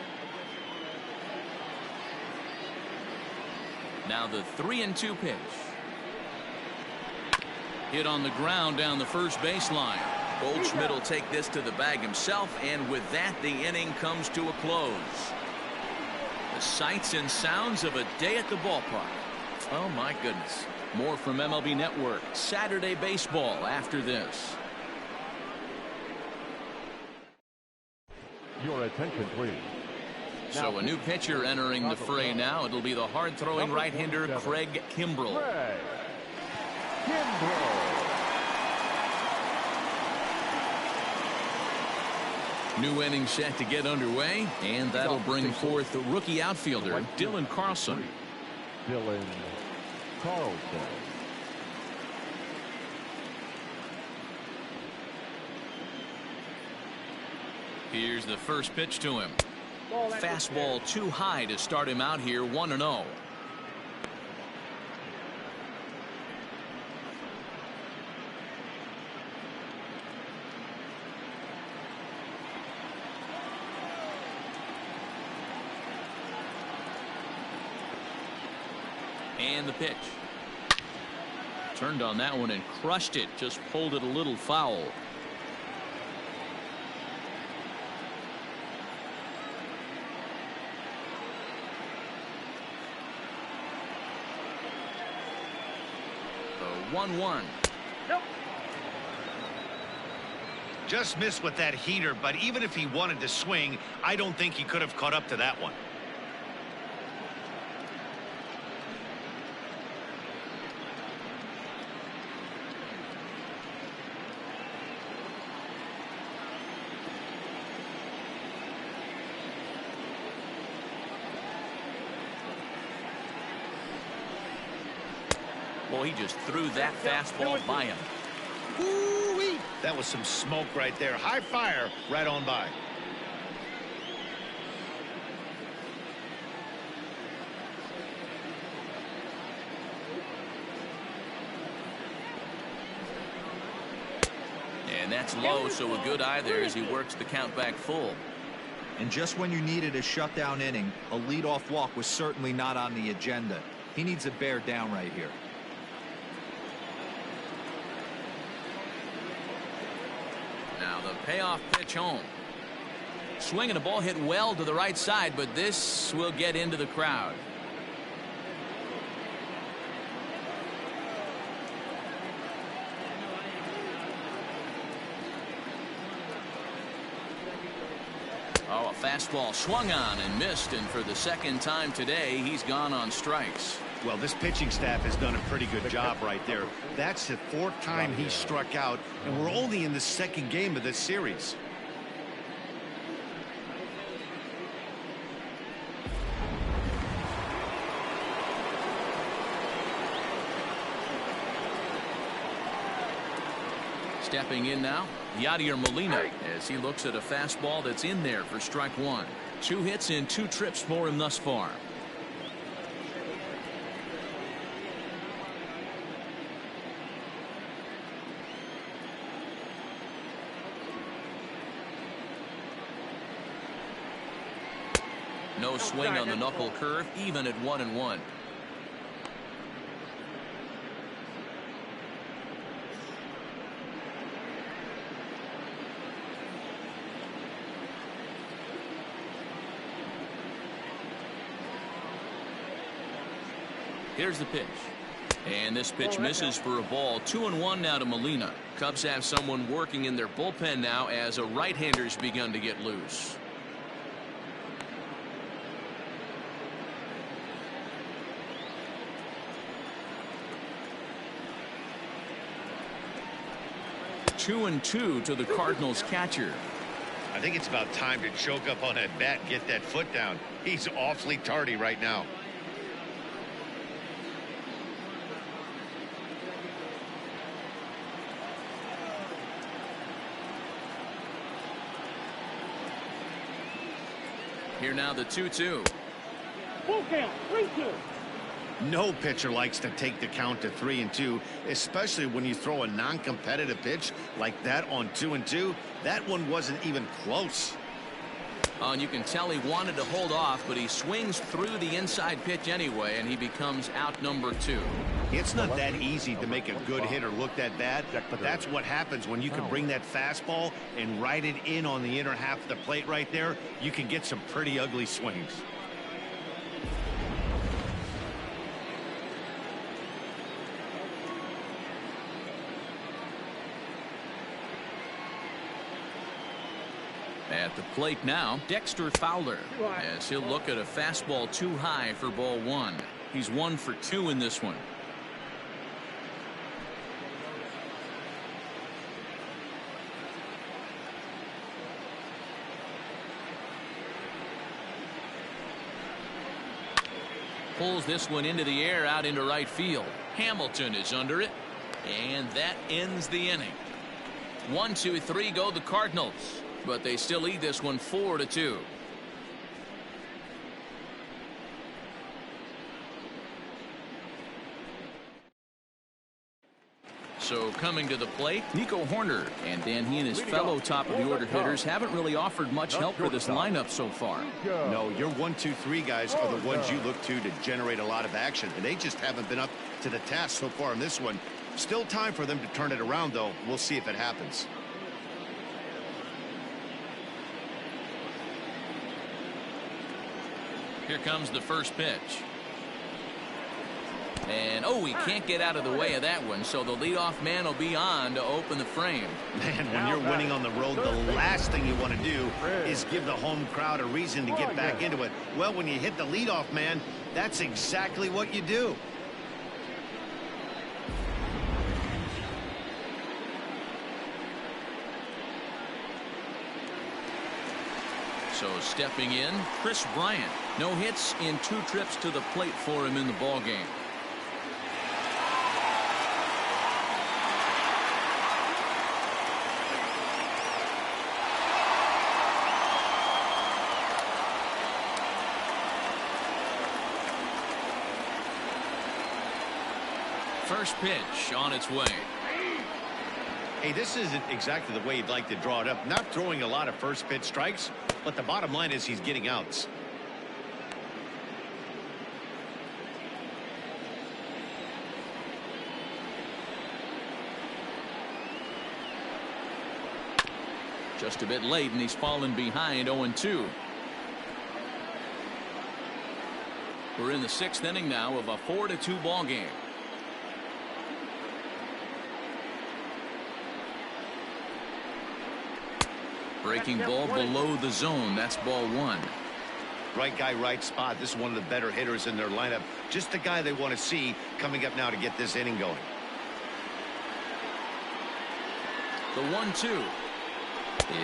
Now the 3-2 pitch. Hit on the ground down the first baseline. Goldschmidt will take this to the bag himself, and with that, the inning comes to a close. The sights and sounds of a day at the ballpark. Oh, my goodness. More from MLB Network Saturday Baseball after this. Your attention, please. So a new pitcher entering the fray now. It'll be the hard-throwing right-hander Craig Kimbrell. Craig Kimbrell. New inning set to get underway, and that'll bring forth the rookie outfielder Dylan Carlson. Dylan Carlson. Here's the first pitch to him. Ball at the Fastball too high to start him out here. 1-0. And the pitch. Turned on that one and crushed it. Just pulled it a little foul. The 1-1. Nope. Just missed with that heater, but even if he wanted to swing, I don't think he could have caught up to that one. Well, he just threw that fastball by him. Ooh-wee. That was some smoke right there. High fire right on by. And that's low, so a good eye there as he works the count back full. And just when you needed a shutdown inning, a leadoff walk was certainly not on the agenda. He needs to bear down right here. Now the payoff pitch home. Swinging a ball hit well to the right side, but this will get into the crowd. Oh, a fastball swung on and missed, and for the second time today, he's gone on strikes. Well, this pitching staff has done a pretty good job right there. That's the fourth time he struck out, and we're only in the second game of this series. Stepping in now, Yadier Molina, as he looks at a fastball that's in there for strike one. 2 hits in 2 trips for him thus far. No swing on the knuckle curve, even at 1-1. Here's the pitch. And this pitch misses for a ball. 2-1 now to Molina. Cubs have someone working in their bullpen now as a right-hander's begun to get loose. Two and two to the Cardinals catcher. I think it's about time to choke up on that bat and get that foot down. He's awfully tardy right now. Here now the 2-2. Full count, 3-2. No pitcher likes to take the count to 3-2, especially when you throw a non-competitive pitch like that on 2-2. That one wasn't even close. And you can tell he wanted to hold off, but he swings through the inside pitch anyway, and he becomes out number 2. It's not that easy to make a good hitter look that bad, but that's what happens when you can bring that fastball and ride it in on the inner half of the plate right there. You can get some pretty ugly swings. At the plate now, Dexter Fowler, as he'll look at a fastball too high for ball 1. He's 1 for 2 in this one. Pulls this one into the air out into right field. Hamilton is under it, and that ends the inning. 1, 2, 3 go the Cardinals, but they still lead this one 4-2. So coming to the plate, Nico Horner, and Dan, he and his fellow top of the order hitters haven't really offered much help for this lineup so far. No, your 1, 2, 3 guys are the ones you look to generate a lot of action, and they just haven't been up to the task so far in this one. Still time for them to turn it around, though. We'll see if it happens. Here comes the first pitch. And, oh, he can't get out of the way of that one, so the leadoff man will be on to open the frame. Man, when you're winning on the road, the last thing you want to do is give the home crowd a reason to get back into it. Well, when you hit the leadoff man, that's exactly what you do. So stepping in, Chris Bryant. No hits in 2 trips to the plate for him in the ballgame. First pitch on its way. Hey, this isn't exactly the way you'd like to draw it up. Not throwing a lot of first pitch strikes, but the bottom line is he's getting outs. Just a bit late, and he's fallen behind 0-2. We're in the 6th inning now of a 4-2 ball game. Breaking ball below the zone. That's ball one. Right guy, right spot. This is one of the better hitters in their lineup. Just the guy they want to see coming up now to get this inning going. The 1-2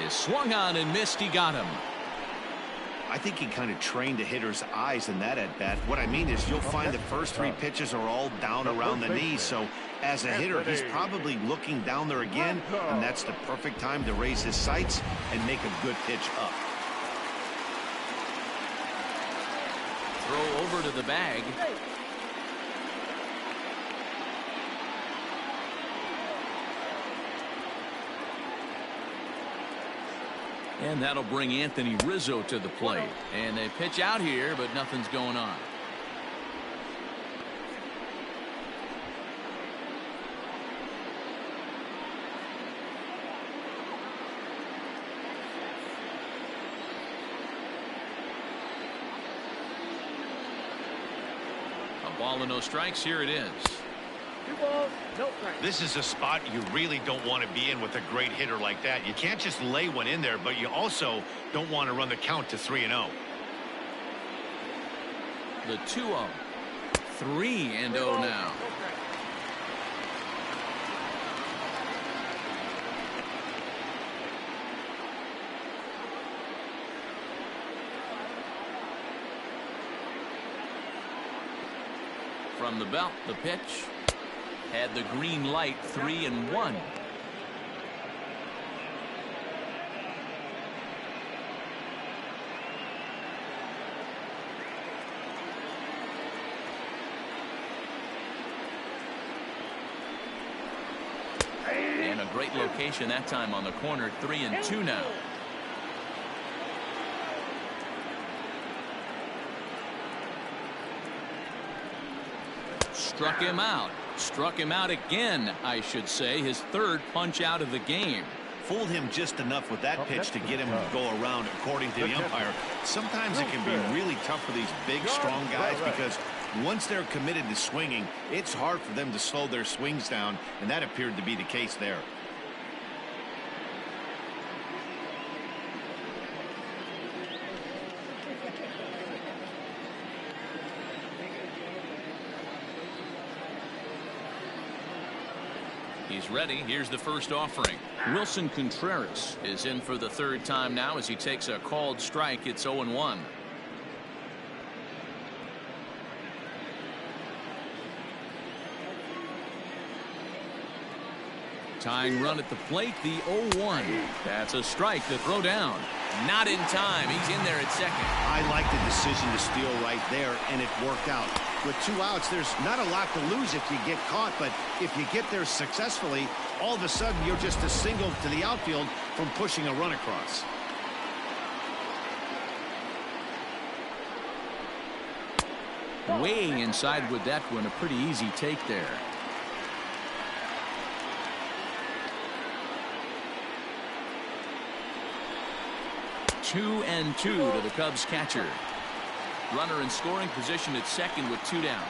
is swung on and missed. He got him. I think he kind of trained the hitter's eyes in that at bat. What I mean is you'll find the first three pitches are all down around the knees. So as a hitter, he's probably looking down there again, and that's the perfect time to raise his sights and make a good pitch up. Throw over to the bag. And that'll bring Anthony Rizzo to the plate. And they pitch out here, but nothing's going on. A ball and no strikes. Here it is. 2 balls, no strikes. This is a spot you really don't want to be in with a great hitter like that. You can't just lay one in there, but you also don't want to run the count to 3-0. The 2-0. 3-0 now. From the belt, the pitch. Had the green light. 3-1. And a great location that time on the corner. 3-2 now. Struck him out. Struck him out again, I should say. His third punch out of the game. Fooled him just enough with that pitch to get him to go around, according to the umpire. Sometimes it can be really tough for these big, strong guys because once they're committed to swinging, it's hard for them to slow their swings down, and that appeared to be the case there. He's ready. Here's the first offering. Wilson Contreras is in for the third time now as he takes a called strike. It's 0-1. Tying run at the plate, the 0-1. That's a strike to throw down. Not in time. He's in there at second. I like the decision to steal right there, and it worked out. With 2 outs, there's not a lot to lose if you get caught, but if you get there successfully, all of a sudden you're just a single to the outfield from pushing a run across. Way inside with that one. A pretty easy take there. Two and 2 to the Cubs catcher. Runner in scoring position at second with 2 down.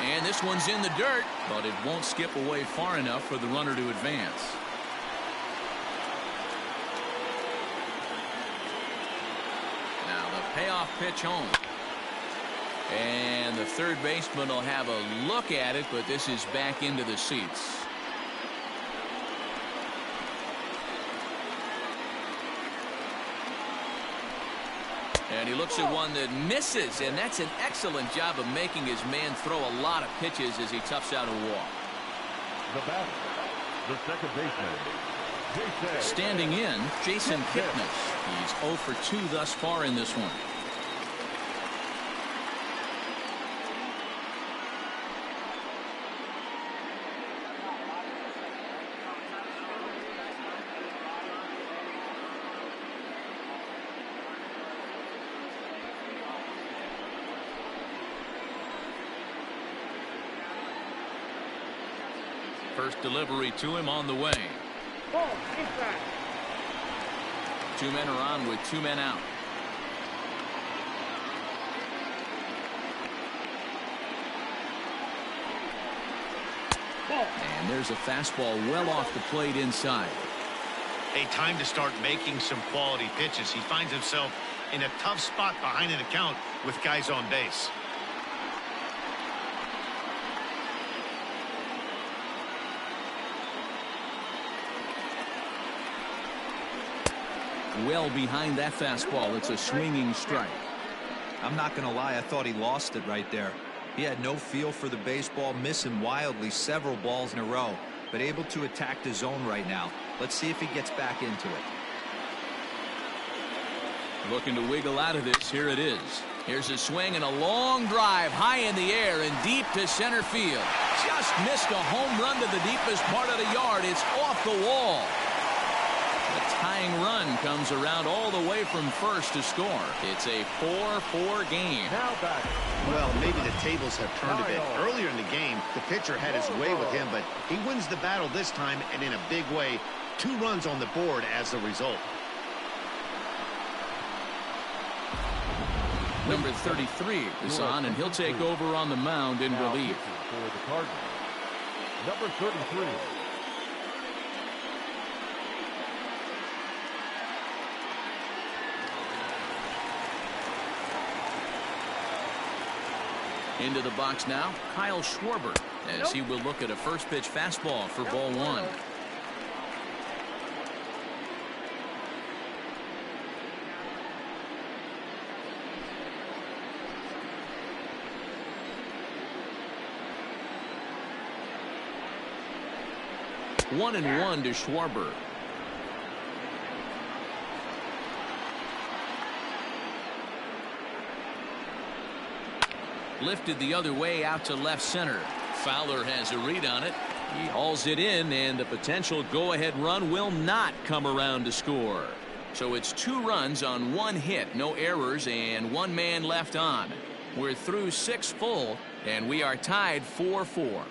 And this one's in the dirt, but it won't skip away far enough for the runner to advance. Now the payoff pitch home. And the third baseman will have a look at it, but this is back into the seats. And he looks at one that misses, and that's an excellent job of making his man throw a lot of pitches as he toughs out a walk. The batter, the second baseman, Jason. Standing in, Jason Kipnis. He's 0 for 2 thus far in this one. First delivery to him on the way. Ball, inside. 2 men are on with 2 men out. And there's a fastball well off the plate inside. A time to start making some quality pitches. He finds himself in a tough spot behind an account with guys on base. Well behind that fastball. It's a swinging strike. I'm not going to lie, I thought he lost it right there. He had no feel for the baseball, missing wildly several balls in a row, but able to attack the zone right now. Let's see if he gets back into it. Looking to wiggle out of this. Here it is. Here's a swing and a long drive high in the air and deep to center field. Just missed a home run to the deepest part of the yard. It's off the wall. The tying run comes around all the way from first to score. It's a 4-4 game. Now back. Well, maybe the tables have turned a bit. Earlier in the game, the pitcher had his way with him, but he wins the battle this time and in a big way. 2 runs on the board as the result. Number 33 is on, and he'll take over on the mound in relief. For the Cardinals, number 33. Into the box now, Kyle Schwarber, as he will look at a first pitch fastball for ball 1. One and one to Schwarber. Lifted the other way out to left center. Fowler has a read on it. He hauls it in, and the potential go-ahead run will not come around to score. So it's 2 runs on 1 hit, no errors, and 1 man left on. We're through 6 full, and we are tied 4-4.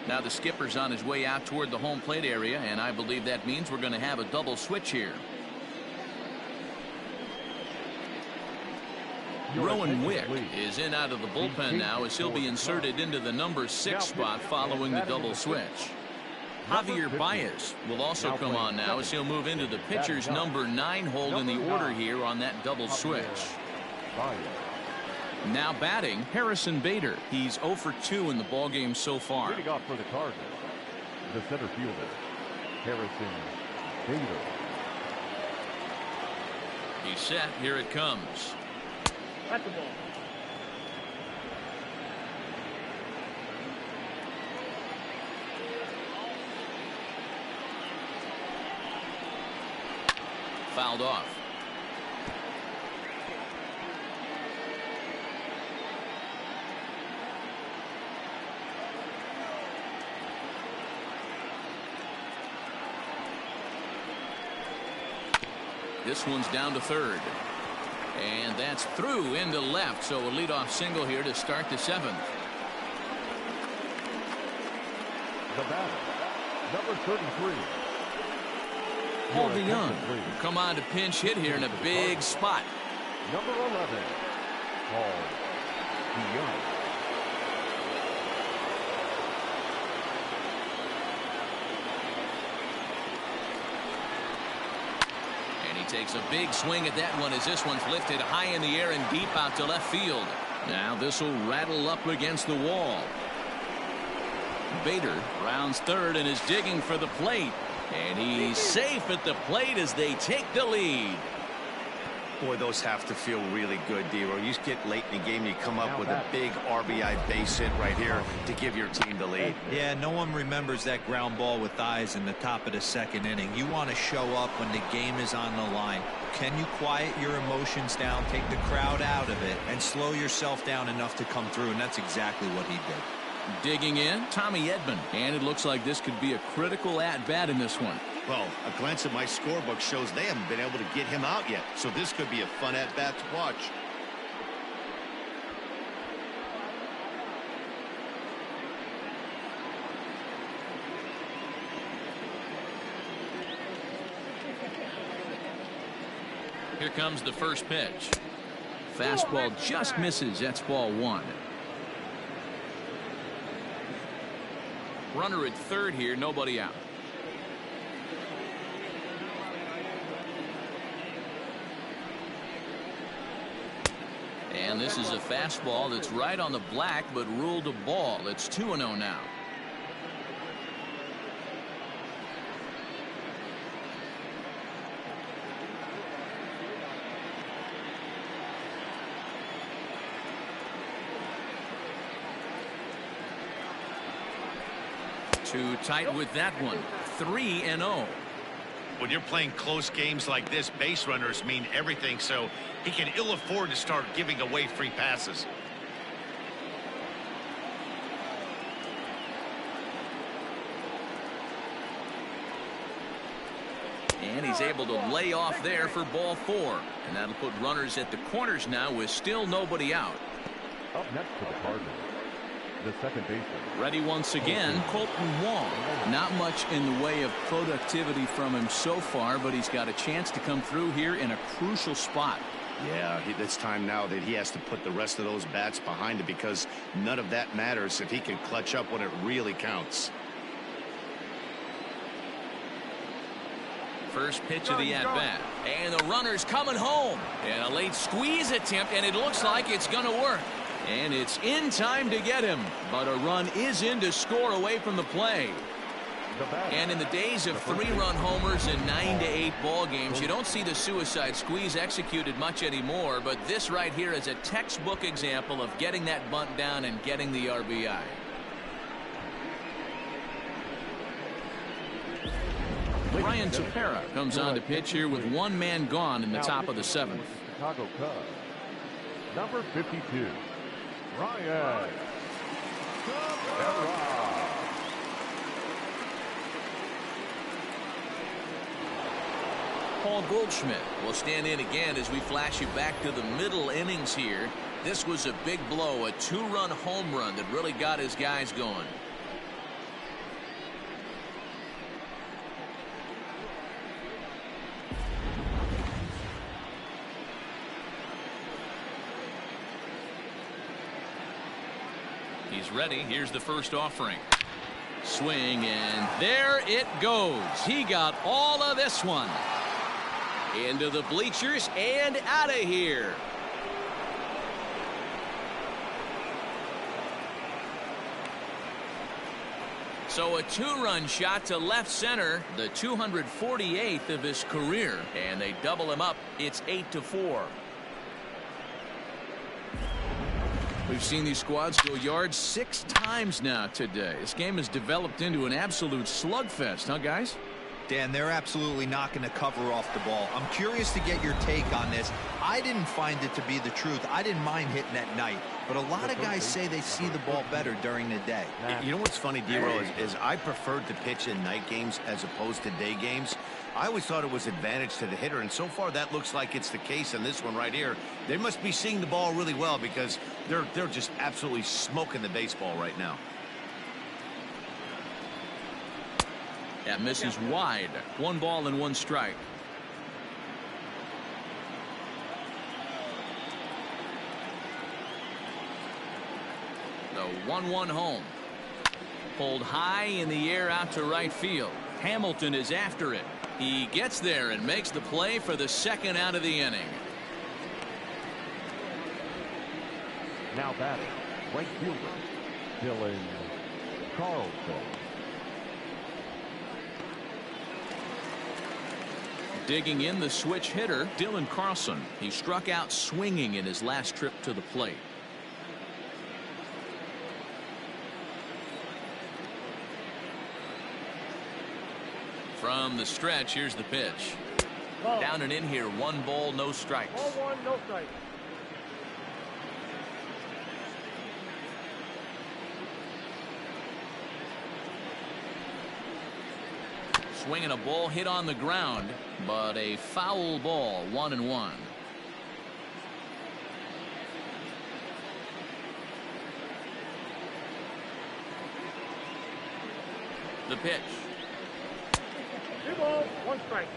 Now the skipper's on his way out toward the home plate area, and I believe that means we're going to have a double switch here. Rowan Wick is in out of the bullpen now, as he'll be inserted into the number 6 spot following the double switch. Javier Baez will also come on now, as he'll move into the pitcher's number 9 hold in the order here on that double switch. Now batting, Harrison Bader. He's 0 for 2 in the ballgame so far. Leading off for the Cardinals, the center fielder, Harrison Bader. He's set. Here it comes. That's the ball. Fouled off. This one's down to third. And that's through into left, so a leadoff single here to start the 7th. The batter, number 33. Paul DeYoung will come on to pinch hit here in a big spot. Number 11, Paul DeYoung. Takes a big swing at that one as this one's lifted high in the air and deep out to left field. Now this will rattle up against the wall. Bader rounds third and is digging for the plate. And he's safe at the plate as they take the lead. Boy, those have to feel really good, D-Row. You get late in the game, you come up with a big RBI base hit right here to give your team the lead. Yeah, no one remembers that ground ball with eyes in the top of the 2nd inning. You want to show up when the game is on the line. Can you quiet your emotions down, take the crowd out of it, and slow yourself down enough to come through? And that's exactly what he did. Digging in, Tommy Edman. And it looks like this could be a critical at-bat in this one. Well, a glance at my scorebook shows they haven't been able to get him out yet. So this could be a fun at-bat to watch. Here comes the first pitch. Fastball just misses. That's ball 1. Runner at third here, nobody out. And this is a fastball that's right on the black, but ruled a ball. It's 2-0 now. Too tight with that one. 3-0. When you're playing close games like this, base runners mean everything, so he can ill afford to start giving away free passes. And he's able to lay off there for ball 4. And that'll put runners at the corners now with still nobody out. Up next for the Cardinals, the second baseman. Ready once again, Colton Wong. Not much in the way of productivity from him so far, but he's got a chance to come through here in a crucial spot. Yeah, it's time now that he has to put the rest of those bats behind it, because none of that matters if he can clutch up when it really counts. First pitch of the at-bat. And the runner's coming home. And a late squeeze attempt, and it looks like it's going to work. And it's in time to get him. But a run is in to score away from the play. And in the days of 3-run homers and 9 to 8 ball games, you don't see the suicide squeeze executed much anymore. But this right here is a textbook example of getting that bunt down and getting the RBI. Ryan Tepera comes on to pitch here with one man gone in the top of the 7th. Chicago Cubs, number 52, Ryan Tepera. Paul Goldschmidt will stand in again as we flash you back to the middle innings here. This was a big blow, a 2-run home run that really got his guys going. He's ready. Here's the first offering. Swing, and there it goes. He got all of this one. Into the bleachers and out of here. So a 2-run shot to left center, the 248th of his career, and they double him up. It's 8-4. We've seen these squads go yards 6 times now today. This game has developed into an absolute slugfest, huh, guys? Dan, they're absolutely not going to cover off the ball. I'm curious to get your take on this. I didn't find it to be the truth. I didn't mind hitting at night, but a lot of guys say they see the ball better during the day. You know what's funny, D-Roll, is I preferred to pitch in night games as opposed to day games. I always thought it was advantage to the hitter, and so far that looks like it's the case in this one right here. They must be seeing the ball really well, because they're just absolutely smoking the baseball right now. That misses wide. 1 ball and 1 strike. The 1-1 home. Pulled high in the air out to right field. Hamilton is after it. He gets there and makes the play for the 2nd out of the inning. Now batting, right fielder, Dylan Carlson. Digging in the switch hitter, Dylan Carlson. He struck out swinging in his last trip to the plate. From the stretch, here's the pitch. Down and in here, 1 ball, no strikes. Ball 1, no strikes. Swinging a ball hit on the ground, but a foul ball, 1-1. The pitch. 2 balls, 1 strike.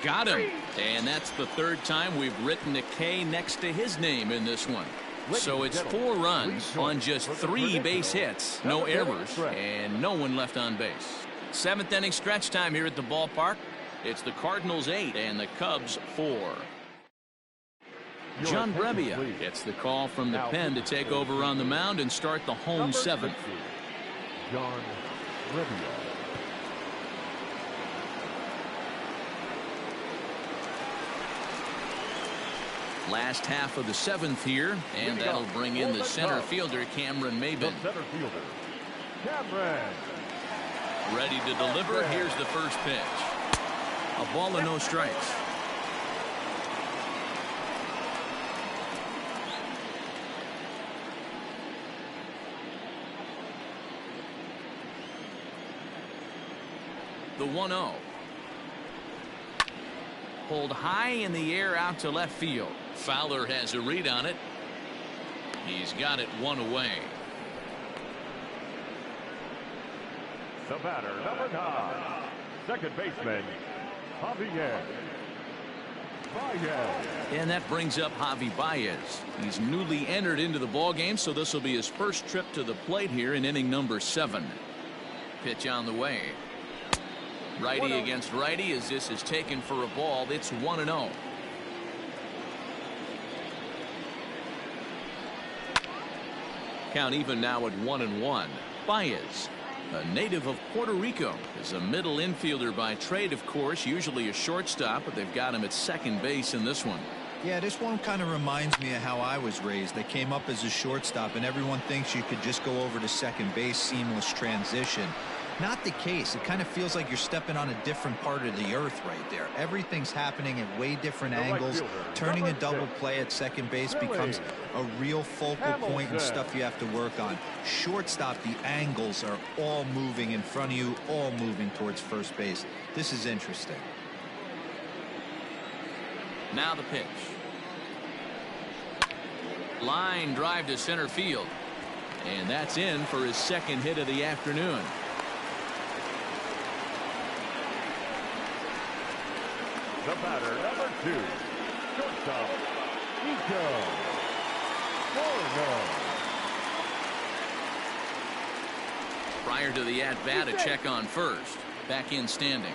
Got him. And that's the third time we've written a K next to his name in this one. So it's 4 runs on just 3 base hits, no errors, and no one left on base. 7th inning stretch time here at the ballpark. It's the Cardinals 8 and the Cubs 4. John Brebbia gets the call from the pen to take over on the mound and start the home 7th. John Brebbia. Last half of the 7th here, and that'll bring in the center fielder, Cameron Maybin. Center fielder, Cameron. Ready to deliver. Here's the first pitch. A ball and no strikes. The 1-0. Pulled high in the air out to left field. Fowler has a read on it. He's got it 1 away. The batter, number 9, second baseman, Javier Baez. And that brings up Javi Baez. He's newly entered into the ballgame, so this will be his first trip to the plate here in inning number 7. Pitch on the way. Righty against righty as this is taken for a ball. It's 1-0. Count even now at 1-1. Baez, a native of Puerto Rico, is a middle infielder by trade, of course, usually a shortstop, but they've got him at second base in this one. Yeah, this one kind of reminds me of how I was raised. I came up as a shortstop, and everyone thinks you could just go over to second base, seamless transition. Not the case. It kind of feels like you're stepping on a different part of the earth right there. Everything's happening at way different angles. Turning a double play at second base becomes a real focal point and stuff you have to work on. Shortstop, the angles are all moving in front of you, all moving towards first base. This is interesting. Now the pitch. Line drive to center field. And that's in for his second hit of the afternoon. The batter, number 2, shortstop, Nico Moreno. Prior to the at-bat, a check on first. Back in standing.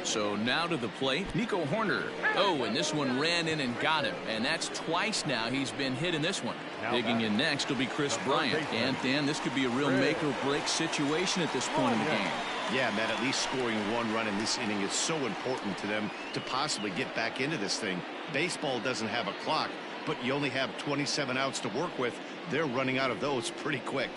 So now to the plate, Nico Horner. Oh, and this one ran in and got him. And that's twice now he's been hit in this one. Digging in next will be Chris Bryant. And, Dan, this could be a real make-or-break situation at this point in the game. Yeah, Matt, at least scoring 1 run in this inning is so important to them to possibly get back into this thing. Baseball doesn't have a clock, but you only have 27 outs to work with. They're running out of those pretty quick.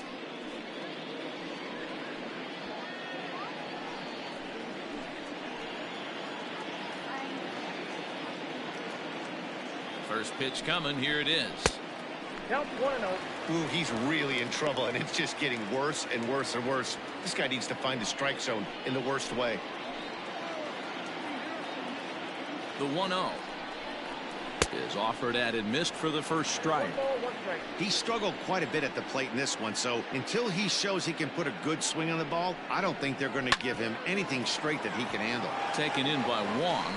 First pitch coming. Here it is. Count 1-0. Ooh, he's really in trouble, and it's just getting worse and worse and worse. This guy needs to find the strike zone in the worst way. The 1-0 is offered at and missed for the first strike. He struggled quite a bit at the plate in this one, so until he shows he can put a good swing on the ball, I don't think they're going to give him anything straight that he can handle. Taken in by Wong.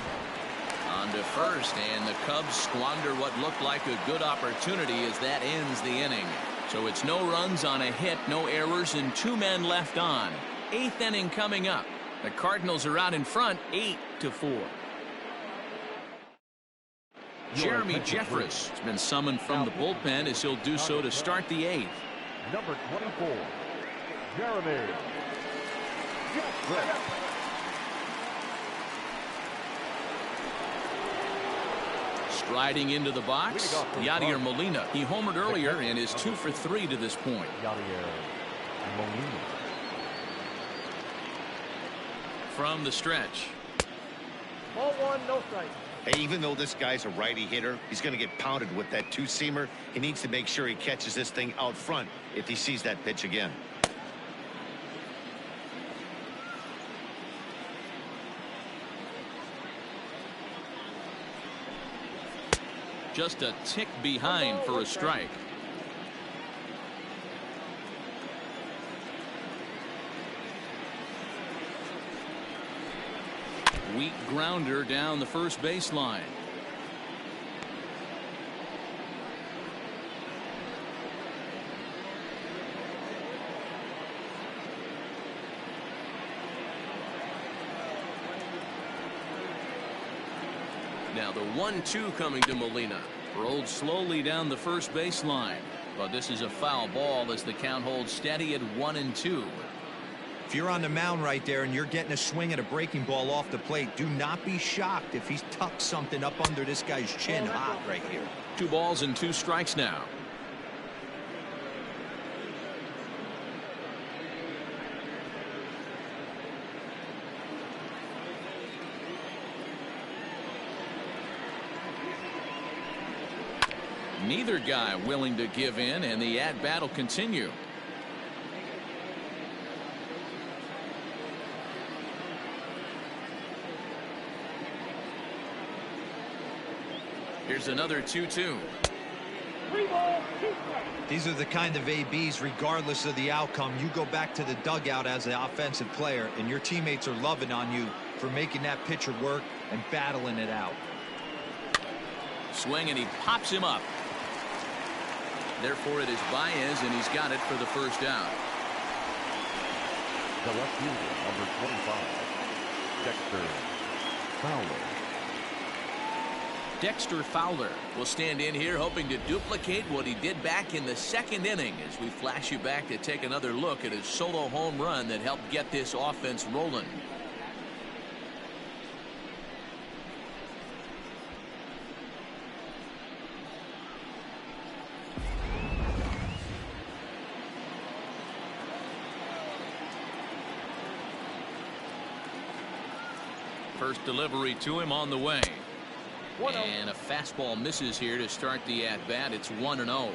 On to first, and the Cubs squander what looked like a good opportunity as that ends the inning. So it's no runs on a hit, no errors, and 2 men left on. 8th inning coming up. The Cardinals are out in front, 8-4. Jeremy Jeffress has been summoned from the bullpen as he'll do so to start the 8th. Number 24, Jeremy Jeffress. Striding into the box, Yadier Molina. He homered earlier and is 2 for 3 to this point. Yadier Molina. From the stretch. Ball 1, no strike. Hey, even though this guy's a righty hitter, he's going to get pounded with that 2-seamer. He needs to make sure he catches this thing out front if he sees that pitch again. Just a tick behind for a strike. Weak grounder down the first baseline. Now the 1-2 coming to Molina. Rolled slowly down the first baseline. But this is a foul ball as the count holds steady at 1-2. If you're on the mound right there and you're getting a swing at a breaking ball off the plate, do not be shocked if he's tucked something up under this guy's chin hot right here. 2 balls and 2 strikes now. Neither guy willing to give in, and the at-bat will continue. Here's another 2-2. These are the kind of ABs, regardless of the outcome, you go back to the dugout as an offensive player, and your teammates are loving on you for making that pitcher work and battling it out. Swing, and he pops him up. Therefore, it is Baez, and he's got it for the first down. The left fielder, number 25, Dexter Fowler. Dexter Fowler will stand in here hoping to duplicate what he did back in the second inning as we flash you back to take another look at his solo home run that helped get this offense rolling. First delivery to him on the way. And a fastball misses here to start the at-bat. It's 1-0.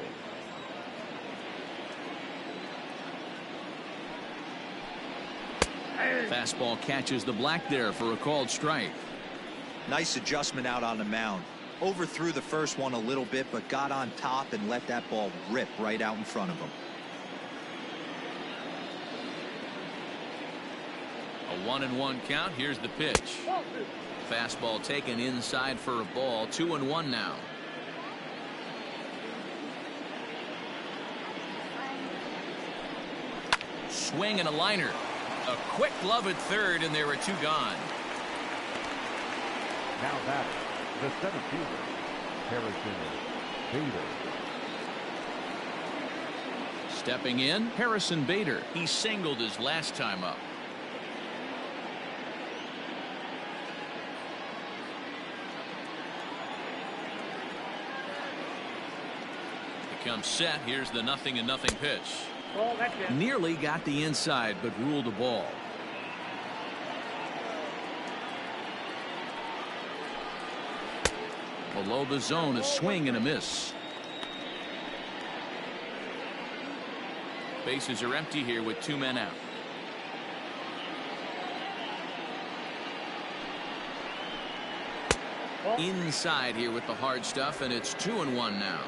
Fastball catches the black there for a called strike. Nice adjustment out on the mound. Overthrew the first one a little bit, but got on top and let that ball rip right out in front of him. A 1-1 count. Here's the pitch. Fastball taken inside for a ball. 2-1 now. Swing and a liner. A quick glove at third, and there are 2 gone. Now that the center fielder, Harrison Bader. Stepping in, Harrison Bader. He singled his last time up. Comes set. Here's the 0-0 pitch. Nearly got the inside, but ruled a ball. Below the zone, a swing and a miss. Bases are empty here with 2 men out. Inside here with the hard stuff, and it's 2-1 now.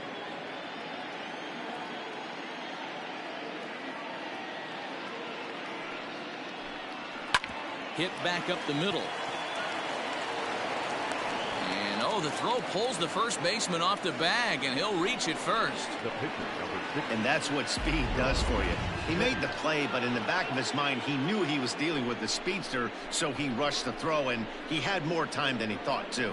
Hit back up the middle. And the throw pulls the first baseman off the bag, and he'll reach it first. And that's what speed does for you. He made the play, but in the back of his mind, he knew he was dealing with the speedster, so he rushed the throw, and he had more time than he thought, too.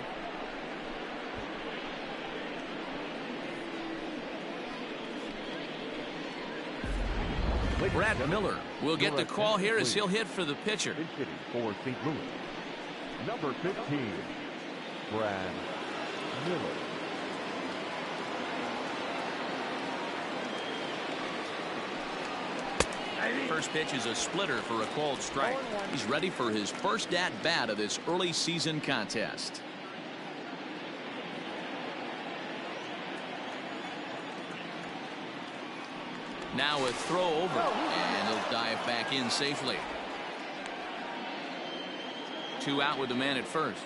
Brad Miller will get the call here as he'll hit for the pitcher. For St. Louis, number 15, Brad Miller. First pitch is a splitter for a called strike. He's ready for his first at-bat of this early season contest. Now a throw over, and he'll dive back in safely. 2 out with the man at first.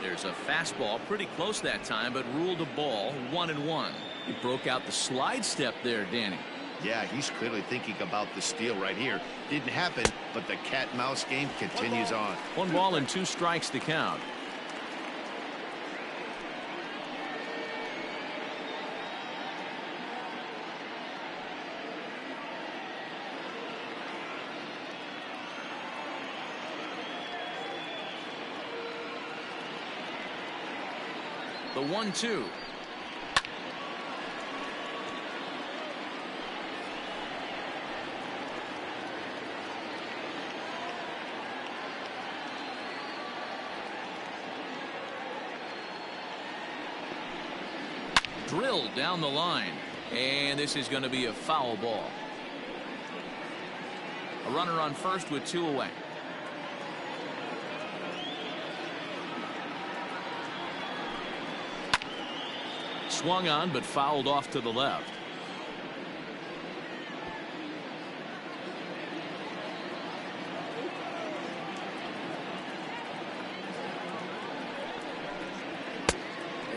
There's a fastball pretty close that time, but ruled a ball. 1-1. He broke out the slide step there, Danny. Yeah, he's clearly thinking about the steal right here. Didn't happen, but the cat-mouse game continues on. 1 ball and 2 strikes to count. The 1-2. Drilled down the line, and this is going to be a foul ball. A runner on first with 2 away. Swung on but fouled off to the left.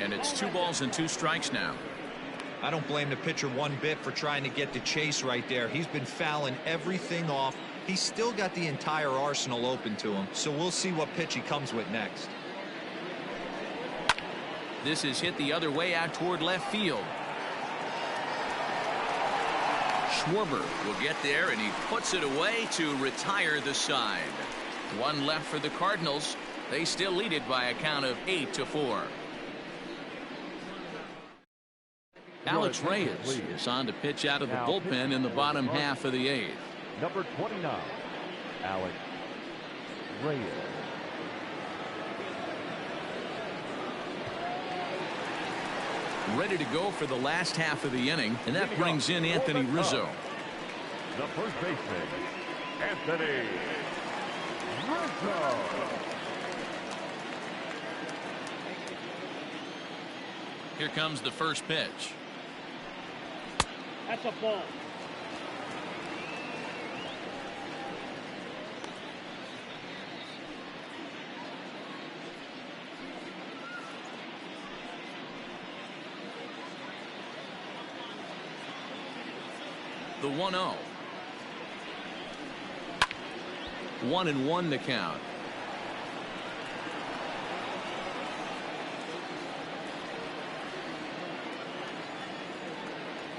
And it's 2 balls and 2 strikes now. I don't blame the pitcher one bit for trying to get the chase right there. He's been fouling everything off. He's still got the entire arsenal open to him, so we'll see what pitch he comes with next. This is hit the other way out toward left field. Schwarber will get there, and he puts it away to retire the side. 1 left for the Cardinals. They still lead it by a count of 8-4. Alex Reyes is on to pitch out of the bullpen in the bottom half of the 8th. Number 29, Alex Reyes. Ready to go for the last half of the inning, and that brings in Anthony Rizzo. The first baseman, Anthony Rizzo. Here comes the first pitch. That's a ball. The 1-0. 1-1 the count.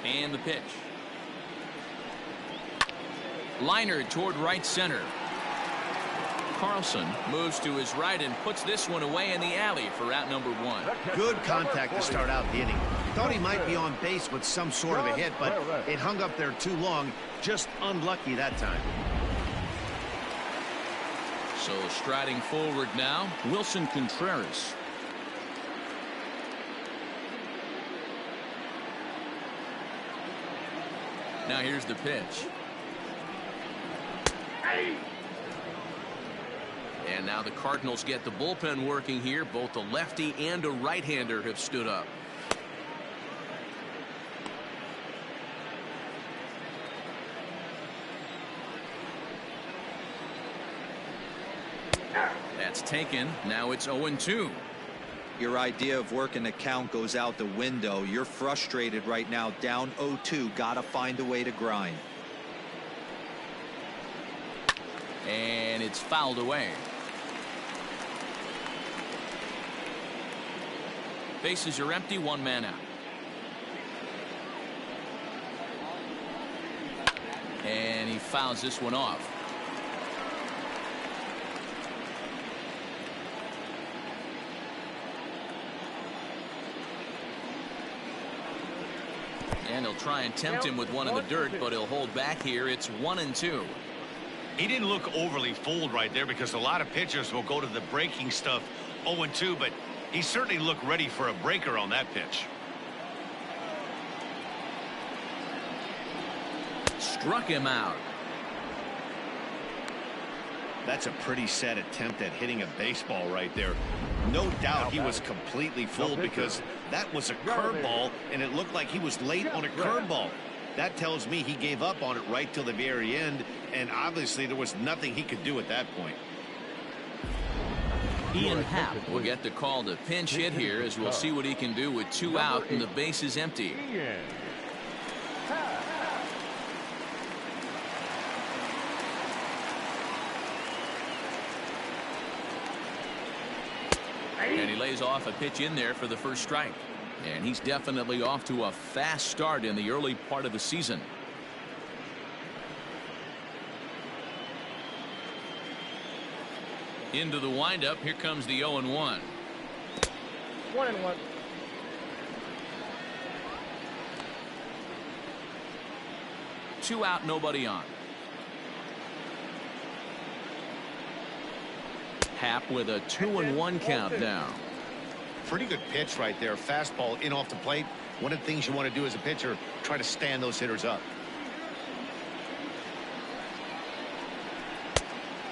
And the pitch. Liner toward right center. Carlson moves to his right and puts this one away in the alley for out number 1. Good contact to start out the inning. Thought he might be on base with some sort of a hit, but it hung up there too long. Just unlucky that time. So striding forward now, Wilson Contreras. Now here's the pitch. And now the Cardinals get the bullpen working here. Both a lefty and a right-hander have stood up. That's taken. Now it's 0-2. Your idea of working the count goes out the window. You're frustrated right now, down 0-2. Gotta find a way to grind. And it's fouled away. Bases are empty, 1 man out. And he fouls this one off. And he'll try and tempt him with one in the dirt, but he'll hold back here. It's 1-2. He didn't look overly fooled right there because a lot of pitchers will go to the breaking stuff 0-2, but he certainly looked ready for a breaker on that pitch. Struck him out. That's a pretty sad attempt at hitting a baseball right there. No doubt he was completely fooled because that was a curveball, and it looked like he was late on a curveball. That tells me he gave up on it right till the very end, and obviously there was nothing he could do at that point. Ian Happ will get the call to pinch hit here, as we'll see what he can do with 2 out and the base is empty. And he lays off a pitch in there for the first strike. And he's definitely off to a fast start in the early part of the season. Into the windup. Here comes the 0-1. 1-1. Two out, nobody on. Happ with a 2-1 count now. Pretty good pitch right there. Fastball in off the plate. One of the things you want to do as a pitcher, try to stand those hitters up.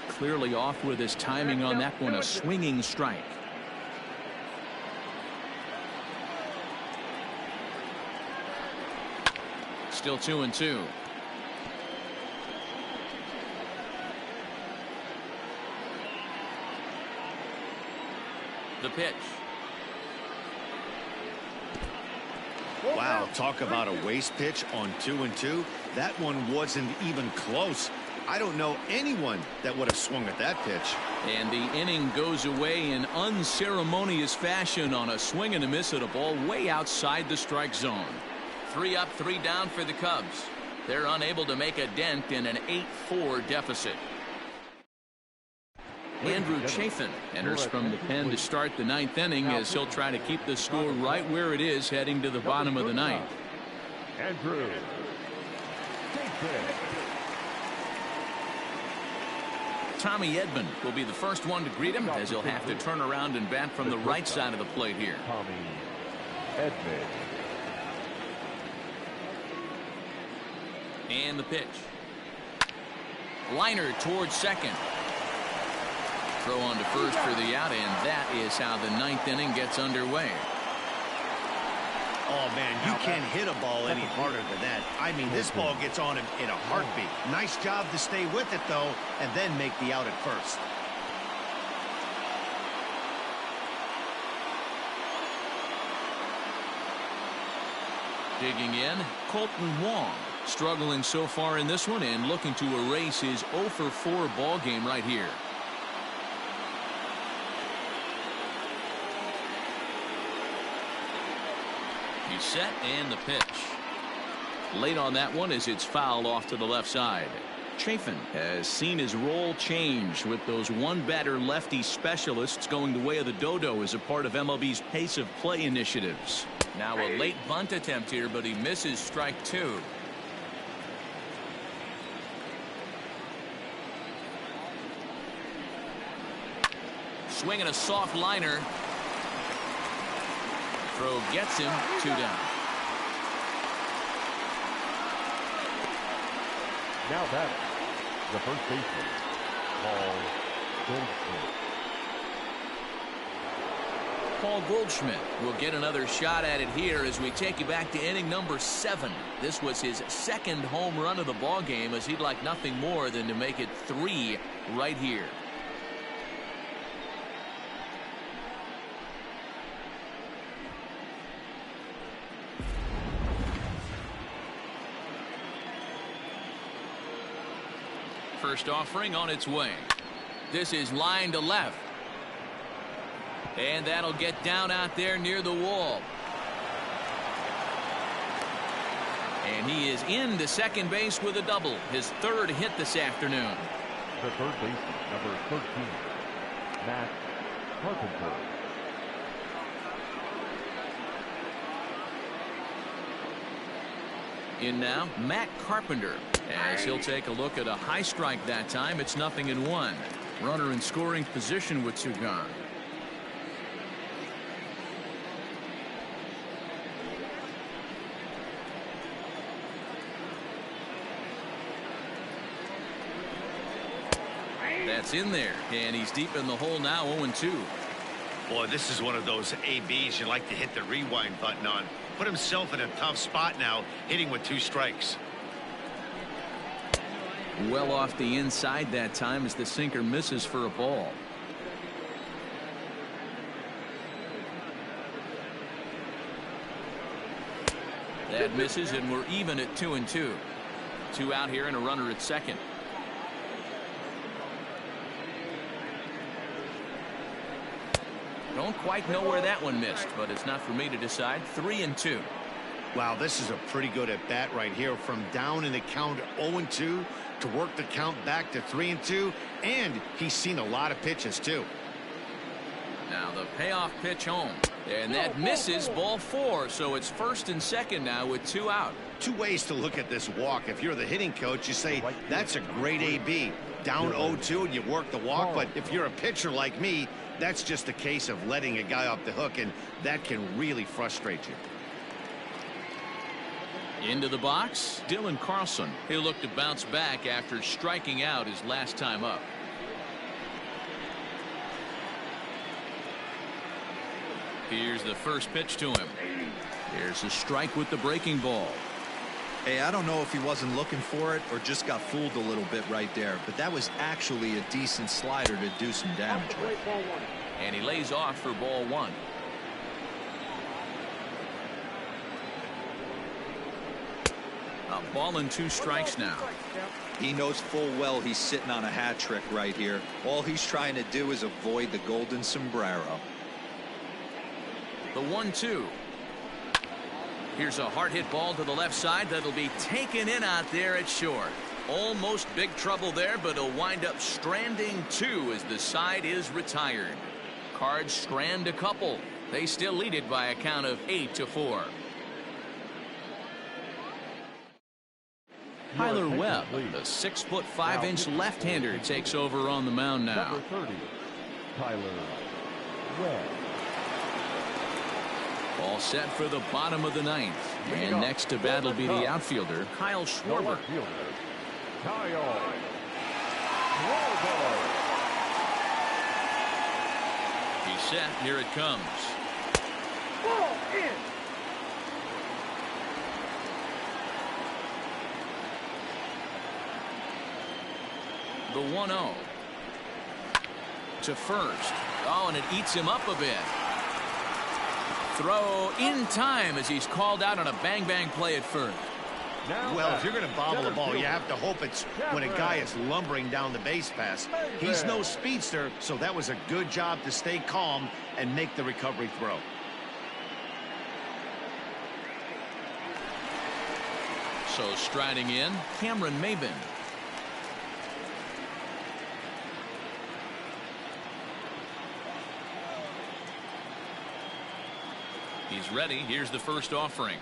Clearly off with his timing on that one. A swinging strike. Still 2-2. The pitch. Wow, talk about a waste pitch on 2-2. That one wasn't even close. I don't know anyone that would have swung at that pitch. And the inning goes away in unceremonious fashion on a swing and a miss at a ball way outside the strike zone. 3 up, 3 down for the Cubs. They're unable to make a dent in an 8-4 deficit. Andrew Chafin enters from the pen to start the 9th inning as he'll try to keep the score right where it is heading to the bottom of the 9th. Andrew Chafin. Tommy Edman will be the first one to greet him as he'll have to turn around and bat from the right side of the plate here. Tommy Edman. And the pitch. Liner towards second. Throw on to first for the out, and that is how the 9th inning gets underway. Oh, man, you can't hit a ball any harder than that. I mean, this ball gets on him in a heartbeat. Nice job to stay with it, though, and then make the out at first. Digging in, Colton Wong. Struggling so far in this one and looking to erase his 0-for-4 ball game right here. He's set, and the pitch. Late on that one as it's fouled off to the left side. Chafin has seen his role change with those one-batter lefty specialists going the way of the dodo as a part of MLB's pace of play initiatives. Now a late bunt attempt here, but he misses strike 2. Swinging a soft liner. Throw gets him, 2 down. Now batting, the first baseman, Paul Goldschmidt. Paul Goldschmidt will get another shot at it here as we take you back to inning number 7. This was his 2nd home run of the ball game, as he'd like nothing more than to make it 3 right here. First offering on its way. This is line to left. And that'll get down out there near the wall. And he is into second base with a double. His 3rd hit this afternoon. The third baseman, number 13, Matt Carpenter. In now, Matt Carpenter, as he'll take a look at a high strike that time. It's 0-1. Runner in scoring position with 2 gone. That's in there, and he's deep in the hole now, 0-2. Boy, this is one of those ABs you like to hit the rewind button on. Put himself in a tough spot now, hitting with 2 strikes. Well off the inside that time as the sinker misses for a ball. That misses, and we're even at 2-2. 2 out here and a runner at second. Don't quite know where that one missed, but it's not for me to decide. 3-2. Wow, this is a pretty good at bat right here. From down in the count 0-2 to work the count back to 3-2, and he's seen a lot of pitches too. Now the payoff pitch home, and that misses, ball 4. So it's first and second now with 2 out. Two ways to look at this walk. If you're the hitting coach, you say that's a great AB. Down 0-2 and you work the walk. But if you're a pitcher like me, that's just a case of letting a guy off the hook, and that can really frustrate you. Into the box, Dylan Carlson. He'll look to bounce back after striking out his last time up. Here's the first pitch to him. Here's a strike with the breaking ball. Hey, I don't know if he wasn't looking for it or just got fooled a little bit right there, but that was actually a decent slider to do some damage with. And he lays off for ball 1. A ball and 2 strikes now. He knows full well he's sitting on a hat trick right here. All he's trying to do is avoid the golden sombrero. The 1-2. Here's a hard hit ball to the left side that'll be taken in out there at short. Almost big trouble there, but he'll wind up stranding 2 as the side is retired. Cards strand a couple. They still lead it by a count of 8-4. Tyler Webb, the 6'5" left-hander, takes over on the mound now. Number 30, Tyler Webb. All set for the bottom of the 9th. And next to bat will be the outfielder, Kyle Schwarber. Kyle Schwarber. He's set. Here it comes. Ball in. The 1-0. To first. Oh, and it eats him up a bit. Throw in time as he's called out on a bang-bang play at first. Well, if you're going to bobble the ball, you have to hope it's when a guy is lumbering down the base pass. He's no speedster, so that was a good job to stay calm and make the recovery throw. So striding in, Cameron Maybin. He's ready. Here's the first offering.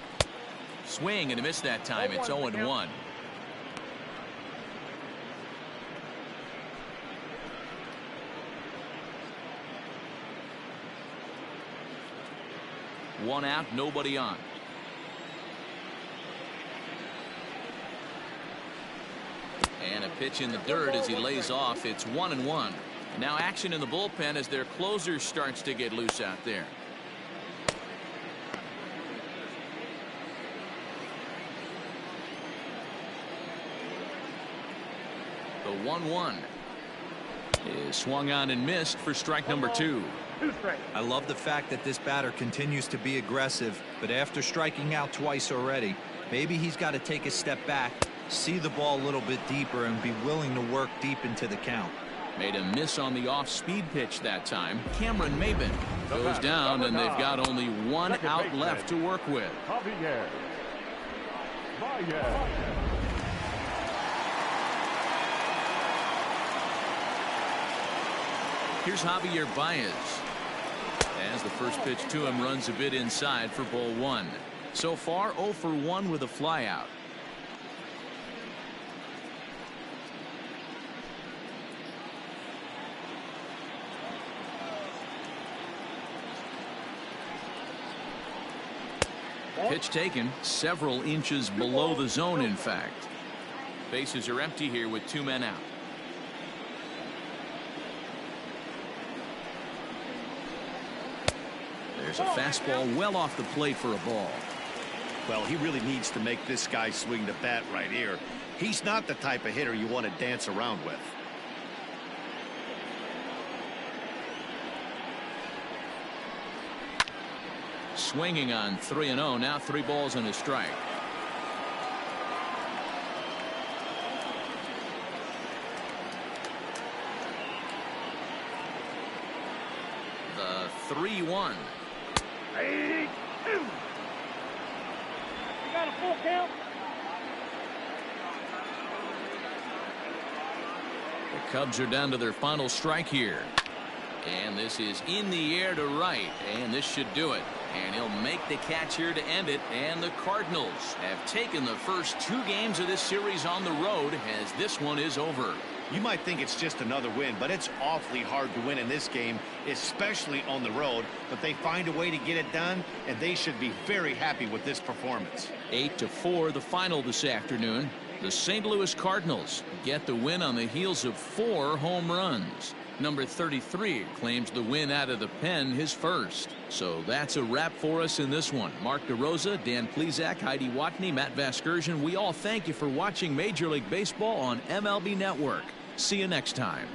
Swing and a miss that time. It's 0-1. One out, nobody on. And a pitch in the dirt as he lays off. It's 1-1. Now action in the bullpen as their closer starts to get loose out there. The 1-1 is swung on and missed for strike number 2. I love the fact that this batter continues to be aggressive, but after striking out twice already, maybe he's got to take a step back, see the ball a little bit deeper, and be willing to work deep into the count. Made a miss on the off-speed pitch that time. Cameron Maybin goes down, and they've got only one out left to work with. Here's Javier Baez. As the first pitch to him runs a bit inside for ball 1. So far 0 for 1 with a flyout. Pitch taken several inches below the zone, in fact. Bases are empty here with 2 men out. There's a fastball well off the plate for a ball. Well, he really needs to make this guy swing the bat right here. He's not the type of hitter you want to dance around with. Swinging on 3-0. Now 3 balls and a strike. The 3-1. 82. You got a full count? The Cubs are down to their final strike here. And this is in the air to right. And this should do it. And he'll make the catch here to end it. And the Cardinals have taken the first 2 games of this series on the road as this one is over. You might think it's just another win, but it's awfully hard to win in this game, especially on the road. But they find a way to get it done, and they should be very happy with this performance. 8-4 the final this afternoon. The St. Louis Cardinals get the win on the heels of 4 home runs. Number 33 claims the win out of the pen, his first. So that's a wrap for us in this one. Mark DeRosa, Dan Plesac, Heidi Watney, Matt Vasgersian. We all thank you for watching Major League Baseball on MLB Network. See you next time.